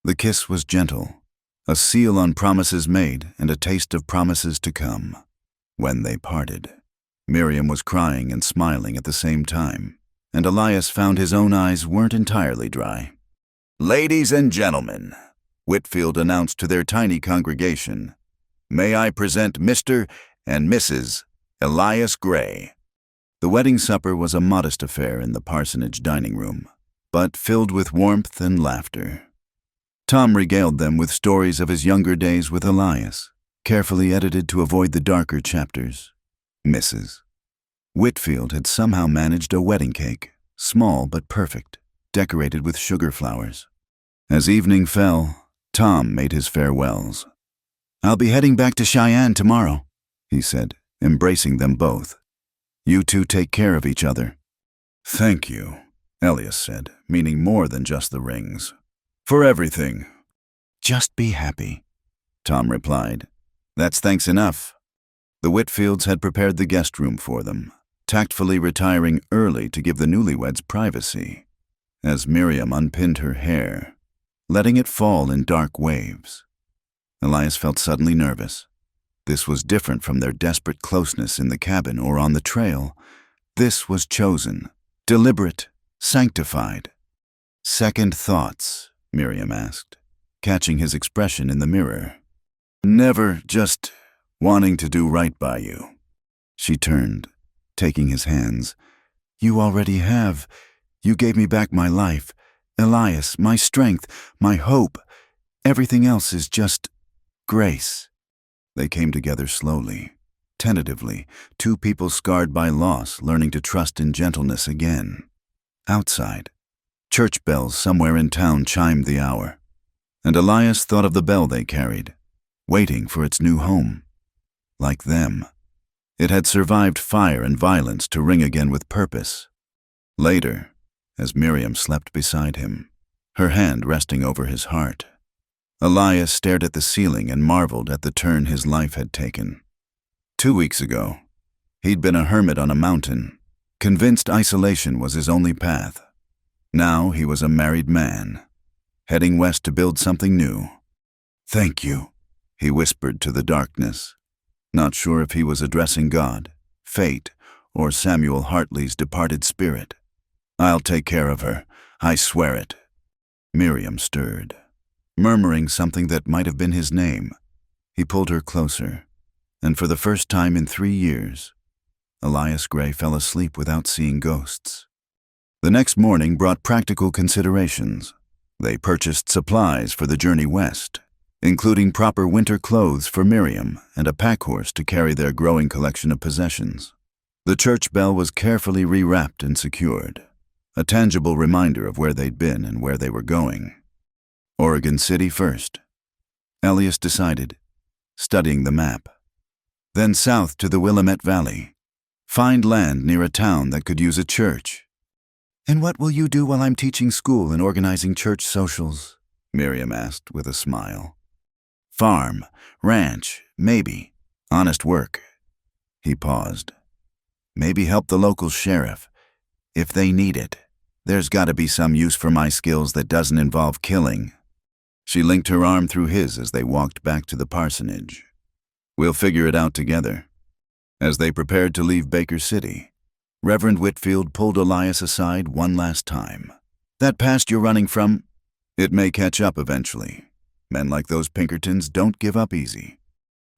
The kiss was gentle, a seal on promises made and a taste of promises to come. When they parted, Miriam was crying and smiling at the same time, and Elias found his own eyes weren't entirely dry. "Ladies and gentlemen," Whitfield announced to their tiny congregation, "may I present Mr. and Mrs. Elias Gray." The wedding supper was a modest affair in the parsonage dining room, but filled with warmth and laughter. Tom regaled them with stories of his younger days with Elias, carefully edited to avoid the darker chapters. Mrs. Whitfield had somehow managed a wedding cake, small but perfect, decorated with sugar flowers. As evening fell, Tom made his farewells. "I'll be heading back to Cheyenne tomorrow," he said, embracing them both. "You two take care of each other." "Thank you," Elias said, meaning more than just the rings. "For everything." "Just be happy," Tom replied. "That's thanks enough." The Whitfields had prepared the guest room for them, tactfully retiring early to give the newlyweds privacy, as Miriam unpinned her hair, letting it fall in dark waves. Elias felt suddenly nervous. This was different from their desperate closeness in the cabin or on the trail. This was chosen, deliberate, sanctified. "Second thoughts?" Miriam asked, catching his expression in the mirror. "Never, just wanting to do right by you." She turned, taking his hands. "You already have. You gave me back my life, Elias, my strength, my hope. Everything else is just grace." They came together slowly, tentatively, 2 people scarred by loss learning to trust in gentleness again. Outside, church bells somewhere in town chimed the hour, and Elias thought of the bell they carried, waiting for its new home. Like them, it had survived fire and violence to ring again with purpose. Later, as Miriam slept beside him, her hand resting over his heart, Elias stared at the ceiling and marveled at the turn his life had taken. 2 weeks ago, he'd been a hermit on a mountain, convinced isolation was his only path. Now he was a married man, heading west to build something new. "Thank you," he whispered to the darkness, not sure if he was addressing God, fate, or Samuel Hartley's departed spirit. "I'll take care of her, I swear it." Miriam stirred, murmuring something that might have been his name. He pulled her closer, and for the first time in 3 years, Elias Gray fell asleep without seeing ghosts. The next morning brought practical considerations. They purchased supplies for the journey west, including proper winter clothes for Miriam and a pack horse to carry their growing collection of possessions. The church bell was carefully rewrapped and secured, a tangible reminder of where they'd been and where they were going. Oregon City first, Elias decided, studying the map. Then south to the Willamette Valley. Find land near a town that could use a church. "And what will you do while I'm teaching school and organizing church socials?" Miriam asked with a smile. "Farm, ranch, maybe. Honest work." He paused. "Maybe help the local sheriff, if they need it. There's got to be some use for my skills that doesn't involve killing." She linked her arm through his as they walked back to the parsonage. "We'll figure it out together." As they prepared to leave Baker City, Reverend Whitfield pulled Elias aside one last time. "That past you're running from, it may catch up eventually. Men like those Pinkertons don't give up easy."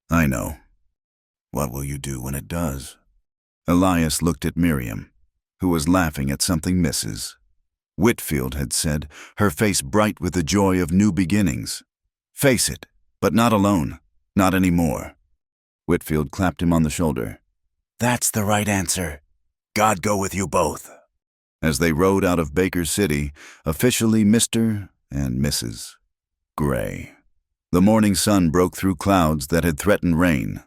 "I know. What will you do when it does?" Elias looked at Miriam, who was laughing at something Mrs. Whitfield had said, her face bright with the joy of new beginnings. "Face it, but not alone. Not anymore." Whitfield clapped him on the shoulder. "That's the right answer. God go with you both." As they rode out of Baker City, officially Mr. and Mrs. Gray. The morning sun broke through clouds that had threatened rain.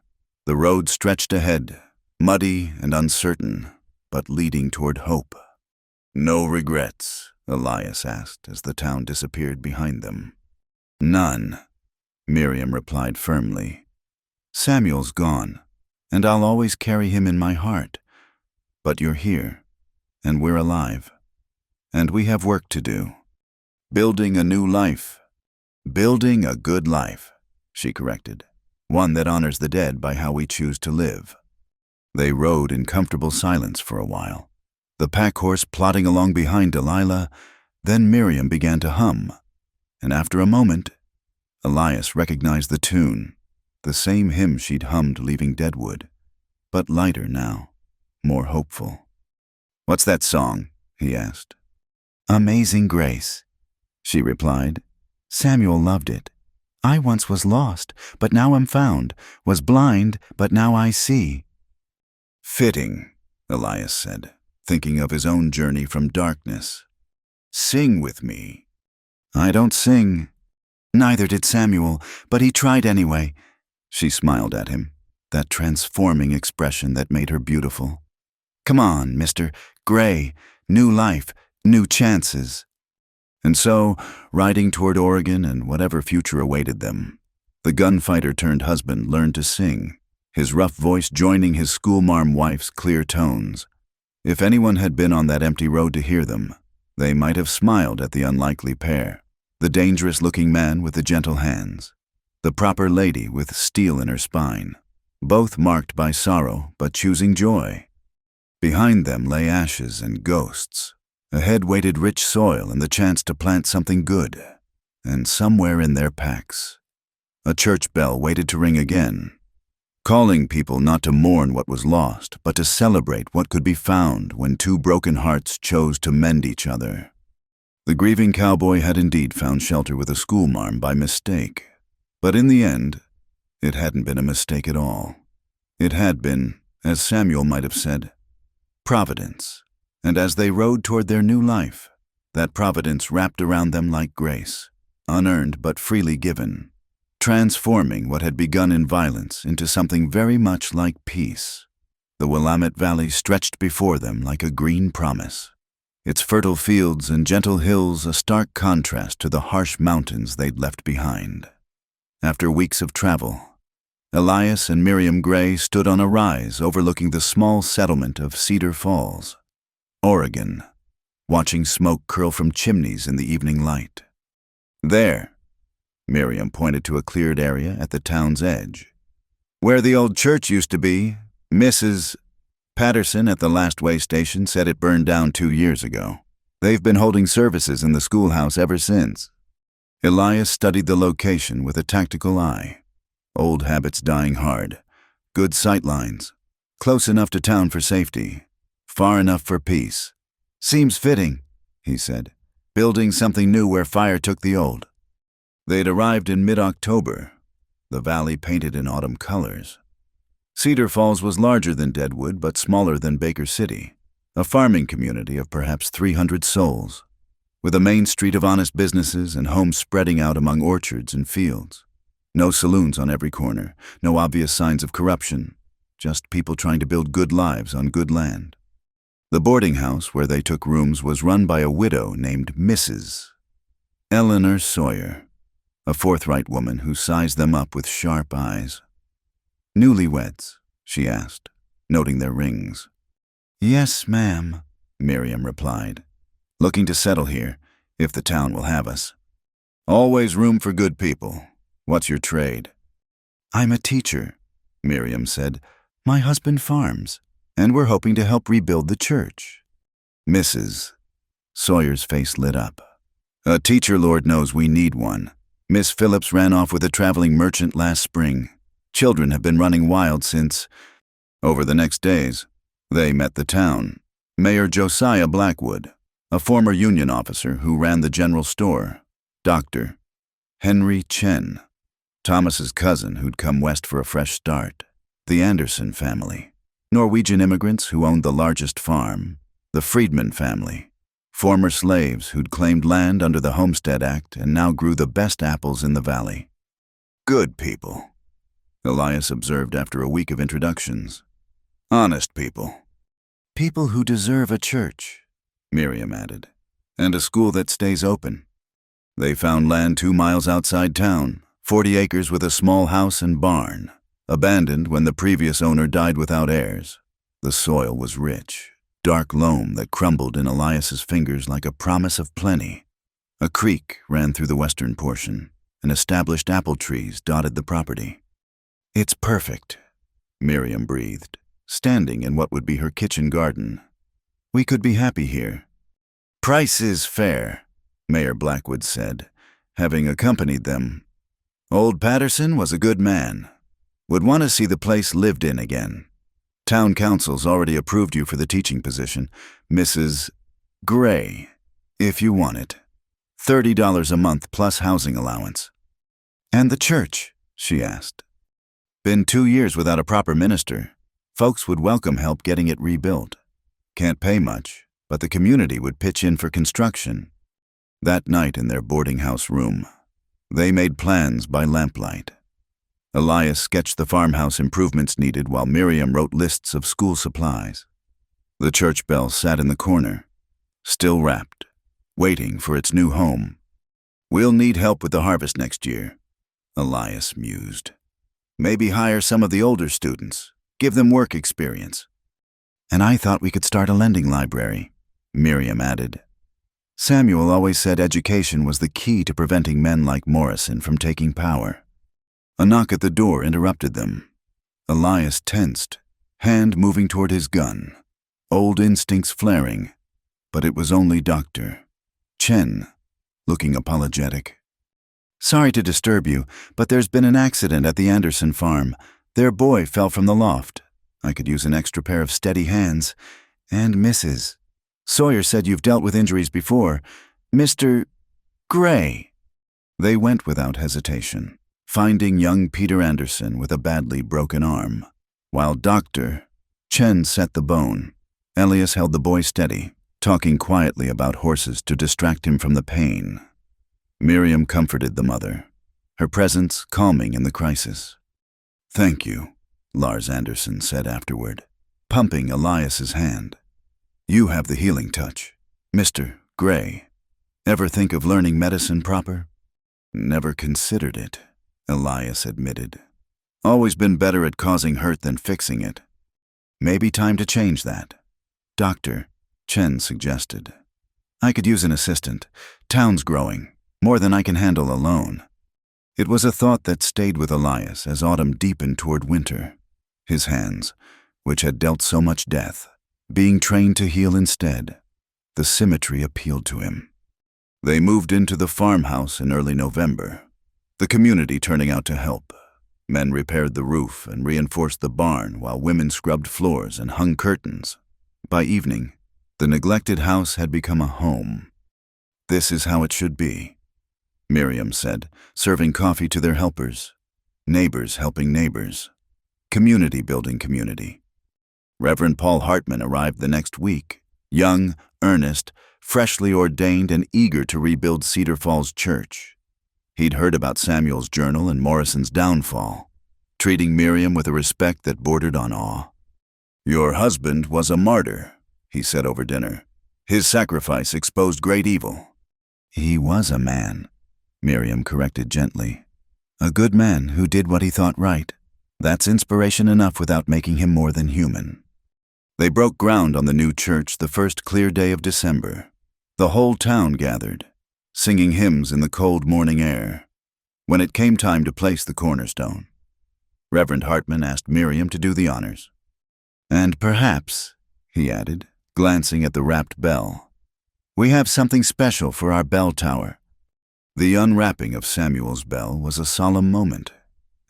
The road stretched ahead, muddy and uncertain, but leading toward hope. "No regrets?" Elias asked as the town disappeared behind them. "None," Miriam replied firmly. "Samuel's gone, and I'll always carry him in my heart. But you're here, and we're alive, and we have work to do. Building a new life. Building a good life," she corrected. "One that honors the dead by how we choose to live." They rode in comfortable silence for a while, the pack horse plodding along behind Delilah. Then Miriam began to hum, and after a moment, Elias recognized the tune, the same hymn she'd hummed leaving Deadwood, but lighter now, more hopeful. "What's that song?" he asked. "Amazing Grace," she replied. "Samuel loved it. I once was lost, but now am found, was blind, but now I see." "Fitting," Elias said, thinking of his own journey from darkness. "Sing with me." "I don't sing." "Neither did Samuel, but he tried anyway." She smiled at him, that transforming expression that made her beautiful. "Come on, Mr. Gray, new life, new chances." And so, riding toward Oregon and whatever future awaited them, the gunfighter-turned-husband learned to sing, his rough voice joining his schoolmarm wife's clear tones. If anyone had been on that empty road to hear them, they might have smiled at the unlikely pair, the dangerous-looking man with the gentle hands, the proper lady with steel in her spine, both marked by sorrow but choosing joy. Behind them lay ashes and ghosts. Ahead waited rich soil and the chance to plant something good. And somewhere in their packs, a church bell waited to ring again, calling people not to mourn what was lost, but to celebrate what could be found when two broken hearts chose to mend each other. The grieving cowboy had indeed found shelter with a schoolmarm by mistake, but in the end, it hadn't been a mistake at all. It had been, as Samuel might have said, providence. And as they rode toward their new life, that providence wrapped around them like grace, unearned but freely given, transforming what had begun in violence into something very much like peace. The Willamette Valley stretched before them like a green promise, its fertile fields and gentle hills a stark contrast to the harsh mountains they'd left behind. After weeks of travel, Elias and Miriam Gray stood on a rise overlooking the small settlement of Cedar Falls, Oregon, watching smoke curl from chimneys in the evening light. There, Miriam pointed to a cleared area at the town's edge. Where the old church used to be, Mrs. Patterson at the last way station said it burned down 2 years ago. They've been holding services in the schoolhouse ever since. Elias studied the location with a tactical eye. Old habits dying hard. Good sight lines. Close enough to town for safety. Far enough for peace. Seems fitting, he said, building something new where fire took the old. They'd arrived in mid-October, the valley painted in autumn colors. Cedar Falls was larger than Deadwood, but smaller than Baker City, a farming community of perhaps 300 souls, with a main street of honest businesses and homes spreading out among orchards and fields. No saloons on every corner, no obvious signs of corruption, just people trying to build good lives on good land. The boarding house where they took rooms was run by a widow named Mrs. Eleanor Sawyer, a forthright woman who sized them up with sharp eyes. "Newlyweds?" she asked, noting their rings. "Yes, ma'am," Miriam replied. "Looking to settle here, if the town will have us." "Always room for good people. What's your trade?" "I'm a teacher," Miriam said. "My husband farms, and we're hoping to help rebuild the church." "Mrs." Sawyer's face lit up. "A teacher, Lord knows we need one. Miss Phillips ran off with a traveling merchant last spring. Children have been running wild since." Over the next days, they met the town. Mayor Josiah Blackwood, a former Union officer who ran the general store. Dr. Henry Chen, Thomas's cousin who'd come west for a fresh start. The Anderson family, Norwegian immigrants who owned the largest farm. The Friedman family, former slaves who'd claimed land under the Homestead Act and now grew the best apples in the valley. "Good people," Elias observed after a week of introductions. "Honest people." "People who deserve a church," Miriam added, "and a school that stays open." They found land 2 miles outside town, 40 acres with a small house and barn, abandoned when the previous owner died without heirs. The soil was rich, dark loam that crumbled in Elias's fingers like a promise of plenty. A creek ran through the western portion, and established apple trees dotted the property. "It's perfect," Miriam breathed, standing in what would be her kitchen garden. "We could be happy here." "Price is fair," Mayor Blackwood said, having accompanied them. "Old Patterson was a good man. Would want to see the place lived in again. Town council's already approved you for the teaching position, Mrs. Gray, if you want it. $30 a month plus housing allowance." "And the church?" she asked. "Been 2 years without a proper minister. Folks would welcome help getting it rebuilt. Can't pay much, but the community would pitch in for construction." That night in their boarding house room, they made plans by lamplight. Elias sketched the farmhouse improvements needed while Miriam wrote lists of school supplies. The church bell sat in the corner, still wrapped, waiting for its new home. "We'll need help with the harvest next year," Elias mused. "Maybe hire some of the older students, give them work experience." "And I thought we could start a lending library," Miriam added. Samuel always said education was the key to preventing men like Morrison from taking power. A knock at the door interrupted them. Elias tensed, hand moving toward his gun, old instincts flaring, but it was only Dr. Chen, looking apologetic. "Sorry to disturb you, but there's been an accident at the Anderson farm. Their boy fell from the loft. I could use an extra pair of steady hands. And Mrs. Sawyer said you've dealt with injuries before. Mr. Gray." They went without hesitation, finding young Peter Anderson with a badly broken arm. While Dr. Chen set the bone, Elias held the boy steady, talking quietly about horses to distract him from the pain. Miriam comforted the mother, her presence calming in the crisis. "Thank you," Lars Anderson said afterward, pumping Elias's hand. "You have the healing touch. Mr. Gray, ever think of learning medicine proper?" "Never considered it," Elias admitted. "Always been better at causing hurt than fixing it." "Maybe time to change that," Dr. Chen suggested. "I could use an assistant. Town's growing, more than I can handle alone." It was a thought that stayed with Elias as autumn deepened toward winter. His hands, which had dealt so much death, being trained to heal instead. The symmetry appealed to him. They moved into the farmhouse in early November, the community turning out to help. Men repaired the roof and reinforced the barn while women scrubbed floors and hung curtains. By evening, the neglected house had become a home. "This is how it should be," Miriam said, serving coffee to their helpers. Neighbors helping neighbors. Community building community. Reverend Paul Hartman arrived the next week, young, earnest, freshly ordained and eager to rebuild Cedar Falls Church. He'd heard about Samuel's journal and Morrison's downfall, treating Miriam with a respect that bordered on awe. "Your husband was a martyr," he said over dinner. "His sacrifice exposed great evil." "He was a man," Miriam corrected gently. "A good man who did what he thought right. That's inspiration enough without making him more than human." They broke ground on the new church the first clear day of December. The whole town gathered, singing hymns in the cold morning air. When it came time to place the cornerstone, Reverend Hartman asked Miriam to do the honors. "And perhaps," he added, glancing at the wrapped bell, "we have something special for our bell tower." The unwrapping of Samuel's bell was a solemn moment,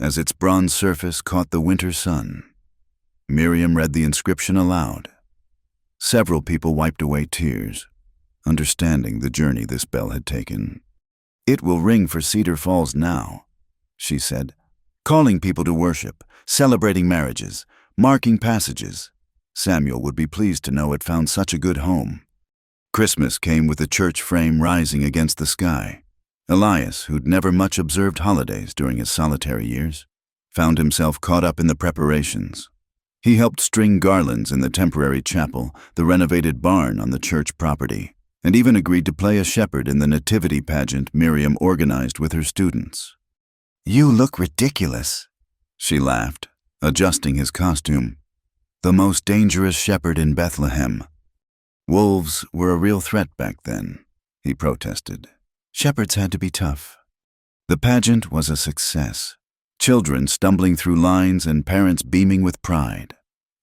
as its bronze surface caught the winter sun. Miriam read the inscription aloud. Several people wiped away tears, understanding the journey this bell had taken. "It will ring for Cedar Falls now," she said, "calling people to worship, celebrating marriages, marking passages. Samuel would be pleased to know it found such a good home." Christmas came with the church frame rising against the sky. Elias, who'd never much observed holidays during his solitary years, found himself caught up in the preparations. He helped string garlands in the temporary chapel, the renovated barn on the church property, and even agreed to play a shepherd in the nativity pageant Miriam organized with her students. "You look ridiculous," she laughed, adjusting his costume. "The most dangerous shepherd in Bethlehem." "Wolves were a real threat back then," he protested. "Shepherds had to be tough." The pageant was a success. Children stumbling through lines and parents beaming with pride.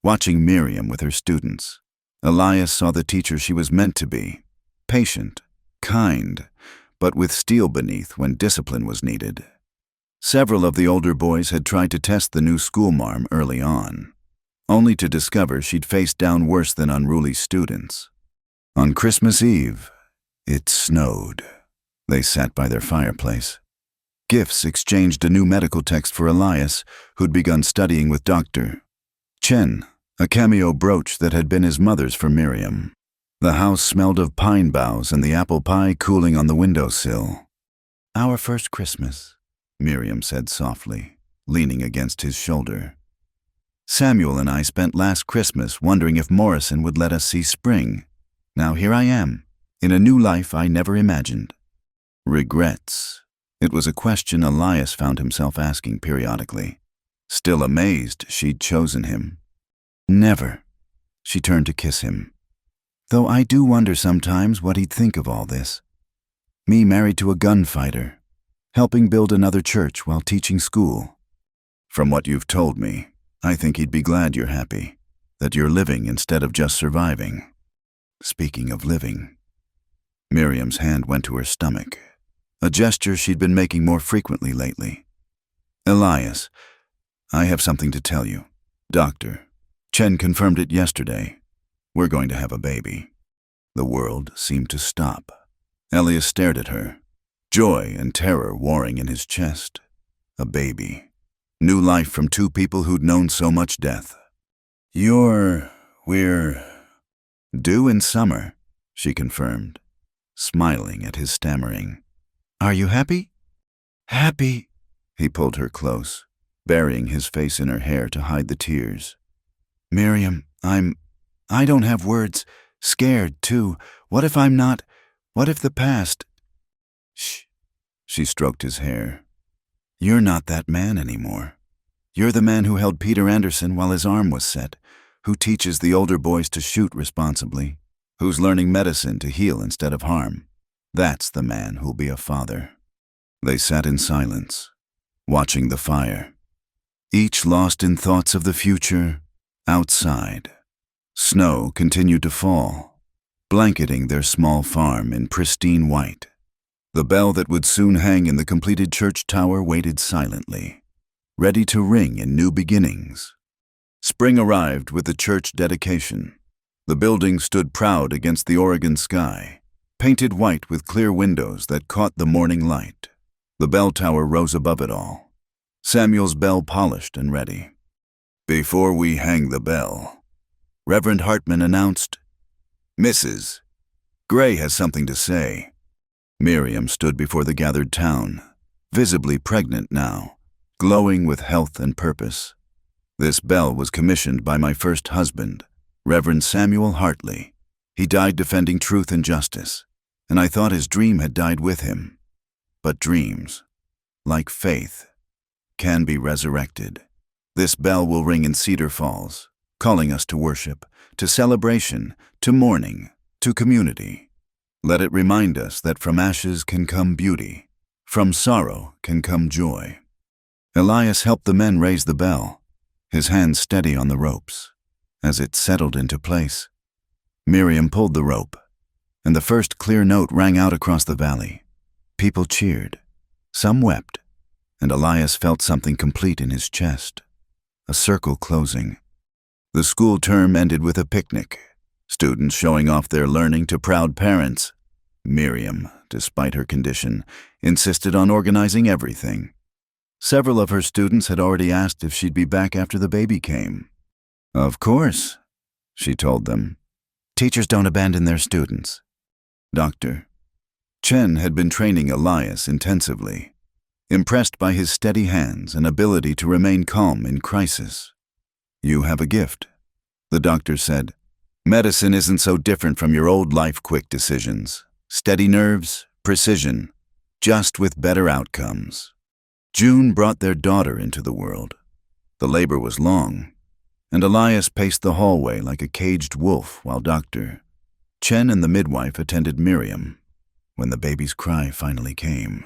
Watching Miriam with her students, Elias saw the teacher she was meant to be. Patient, kind, but with steel beneath when discipline was needed. Several of the older boys had tried to test the new schoolmarm early on, only to discover she'd faced down worse than unruly students. On Christmas Eve, it snowed. They sat by their fireplace. Gifts exchanged a new medical text for Elias, who'd begun studying with Dr. Chen, a cameo brooch that had been his mother's for Miriam. The house smelled of pine boughs and the apple pie cooling on the windowsill. "Our first Christmas," Miriam said softly, leaning against his shoulder. "Samuel and I spent last Christmas wondering if Morrison would let us see spring. Now here I am, in a new life I never imagined." Regrets. It was a question Elias found himself asking periodically. Still amazed she'd chosen him. "Never." She turned to kiss him. "Though I do wonder sometimes what he'd think of all this. Me married to a gunfighter, helping build another church while teaching school." "From what you've told me, I think he'd be glad you're happy, that you're living instead of just surviving." Speaking of living, Miriam's hand went to her stomach, a gesture she'd been making more frequently lately. "Elias, I have something to tell you. Dr. Chen confirmed it yesterday. We're going to have a baby." The world seemed to stop. Elias stared at her, joy and terror warring in his chest. A baby. New life from two people who'd known so much death. We're due in summer," she confirmed, smiling at his stammering. "Are you happy?" "Happy." He pulled her close, burying his face in her hair to hide the tears. "Miriam, I don't have words. Scared, too. What if I'm not? What if the past—" "Shh." She stroked his hair. "You're not that man anymore. You're the man who held Peter Anderson while his arm was set, who teaches the older boys to shoot responsibly, who's learning medicine to heal instead of harm. That's the man who'll be a father." They sat in silence, watching the fire, each lost in thoughts of the future outside. Snow continued to fall, blanketing their small farm in pristine white. The bell that would soon hang in the completed church tower waited silently, ready to ring in new beginnings. Spring arrived with the church dedication. The building stood proud against the Oregon sky, painted white with clear windows that caught the morning light. The bell tower rose above it all, Samuel's bell polished and ready. Before we hang the bell, Reverend Hartman announced, "Mrs. Gray has something to say." Miriam stood before the gathered town, visibly pregnant now, glowing with health and purpose. This bell was commissioned by my first husband, Reverend Samuel Hartley. He died defending truth and justice, and I thought his dream had died with him. But dreams, like faith, can be resurrected. This bell will ring in Cedar Falls, calling us to worship, to celebration, to mourning, to community. Let it remind us that from ashes can come beauty, from sorrow can come joy. Elias helped the men raise the bell, his hands steady on the ropes. As it settled into place, Miriam pulled the rope, and the first clear note rang out across the valley. People cheered, some wept, and Elias felt something complete in his chest, a circle closing. The school term ended with a picnic, students showing off their learning to proud parents. Miriam, despite her condition, insisted on organizing everything. Several of her students had already asked if she'd be back after the baby came. "Of course," she told them. "Teachers don't abandon their students." Dr. Chen had been training Elias intensively, impressed by his steady hands and ability to remain calm in crisis. "You have a gift," the doctor said. "Medicine isn't so different from your old life quick decisions. Steady nerves, precision, just with better outcomes." June brought their daughter into the world. The labor was long, and Elias paced the hallway like a caged wolf while Dr. Chen and the midwife attended Miriam. When the baby's cry finally came,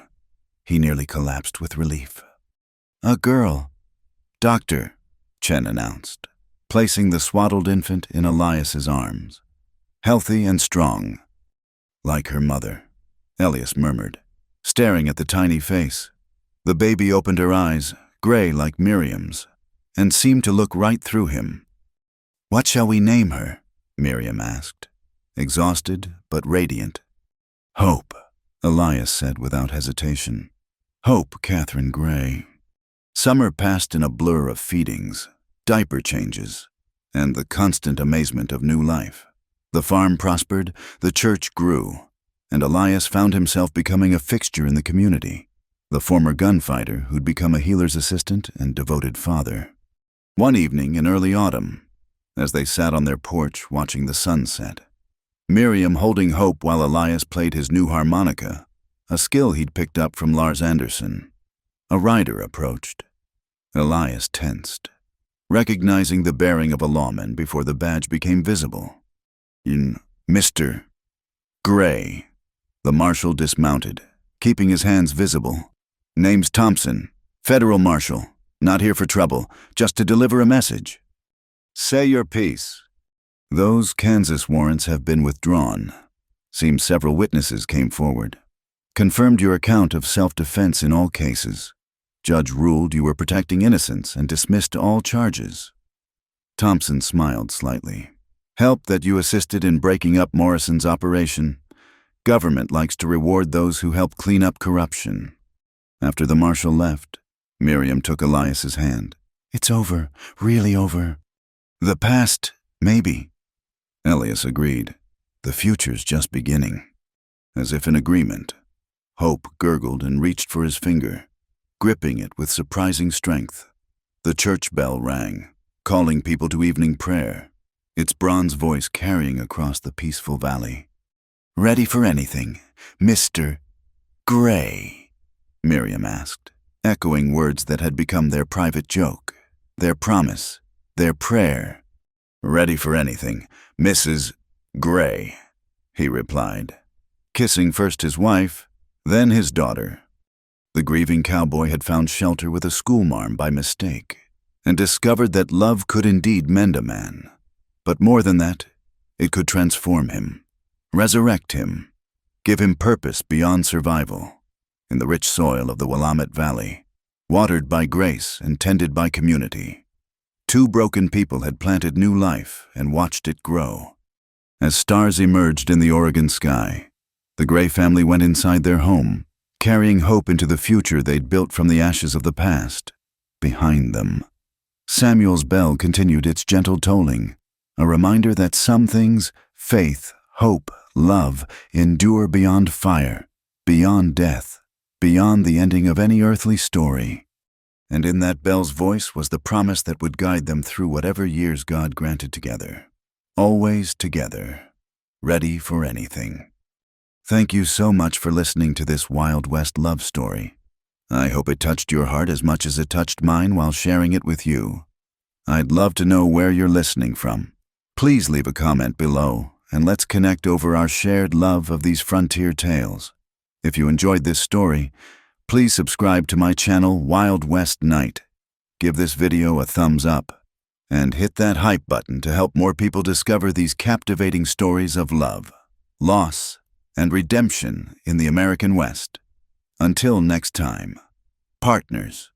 he nearly collapsed with relief. "A girl," Dr. Chen announced, placing the swaddled infant in Elias's arms. "Healthy and strong, like her mother," Elias murmured, staring at the tiny face. The baby opened her eyes, gray like Miriam's, and seemed to look right through him. "What shall we name her?" Miriam asked, exhausted but radiant. "Hope," Elias said without hesitation. "Hope Catherine Gray." Summer passed in a blur of feedings, diaper changes, and the constant amazement of new life. The farm prospered, the church grew, and Elias found himself becoming a fixture in the community, the former gunfighter who'd become a healer's assistant and devoted father. One evening in early autumn, as they sat on their porch watching the sunset, Miriam holding Hope while Elias played his new harmonica, a skill he'd picked up from Lars Anderson, a rider approached. Elias tensed, recognizing the bearing of a lawman before the badge became visible. "Mr. Gray." The marshal dismounted, keeping his hands visible. "Name's Thompson, federal marshal. Not here for trouble, just to deliver a message." "Say your piece." "Those Kansas warrants have been withdrawn. Seems several witnesses came forward. Confirmed your account of self-defense in all cases. Judge ruled you were protecting innocents and dismissed all charges." Thompson smiled slightly. "Help that you assisted in breaking up Morrison's operation. Government likes to reward those who help clean up corruption." After the marshal left, Miriam took Elias's hand. "It's over, really over. The past, maybe." Elias agreed. "The future's just beginning." As if in agreement, Hope gurgled and reached for his finger, gripping it with surprising strength. The church bell rang, calling people to evening prayer, its bronze voice carrying across the peaceful valley. "Ready for anything, Mr. Gray?" Miriam asked, echoing words that had become their private joke, their promise, their prayer. "Ready for anything, Mrs. Gray," he replied, kissing first his wife, then his daughter. The grieving cowboy had found shelter with a schoolmarm by mistake, and discovered that love could indeed mend a man. But more than that, it could transform him, resurrect him, give him purpose beyond survival. In the rich soil of the Willamette Valley, watered by grace and tended by community, two broken people had planted new life and watched it grow. As stars emerged in the Oregon sky, the Gray family went inside their home, carrying hope into the future they'd built from the ashes of the past behind them. Samuel's bell continued its gentle tolling, a reminder that some things, faith, hope, love, endure beyond fire, beyond death, beyond the ending of any earthly story. And in that bell's voice was the promise that would guide them through whatever years God granted together. Always together, ready for anything. Thank you so much for listening to this Wild West love story. I hope it touched your heart as much as it touched mine while sharing it with you. I'd love to know where you're listening from. Please leave a comment below, and let's connect over our shared love of these frontier tales. If you enjoyed this story, please subscribe to my channel, Wild West Night. Give this video a thumbs up, and hit that hype button to help more people discover these captivating stories of love, loss, and redemption in the American West. Until next time, partners.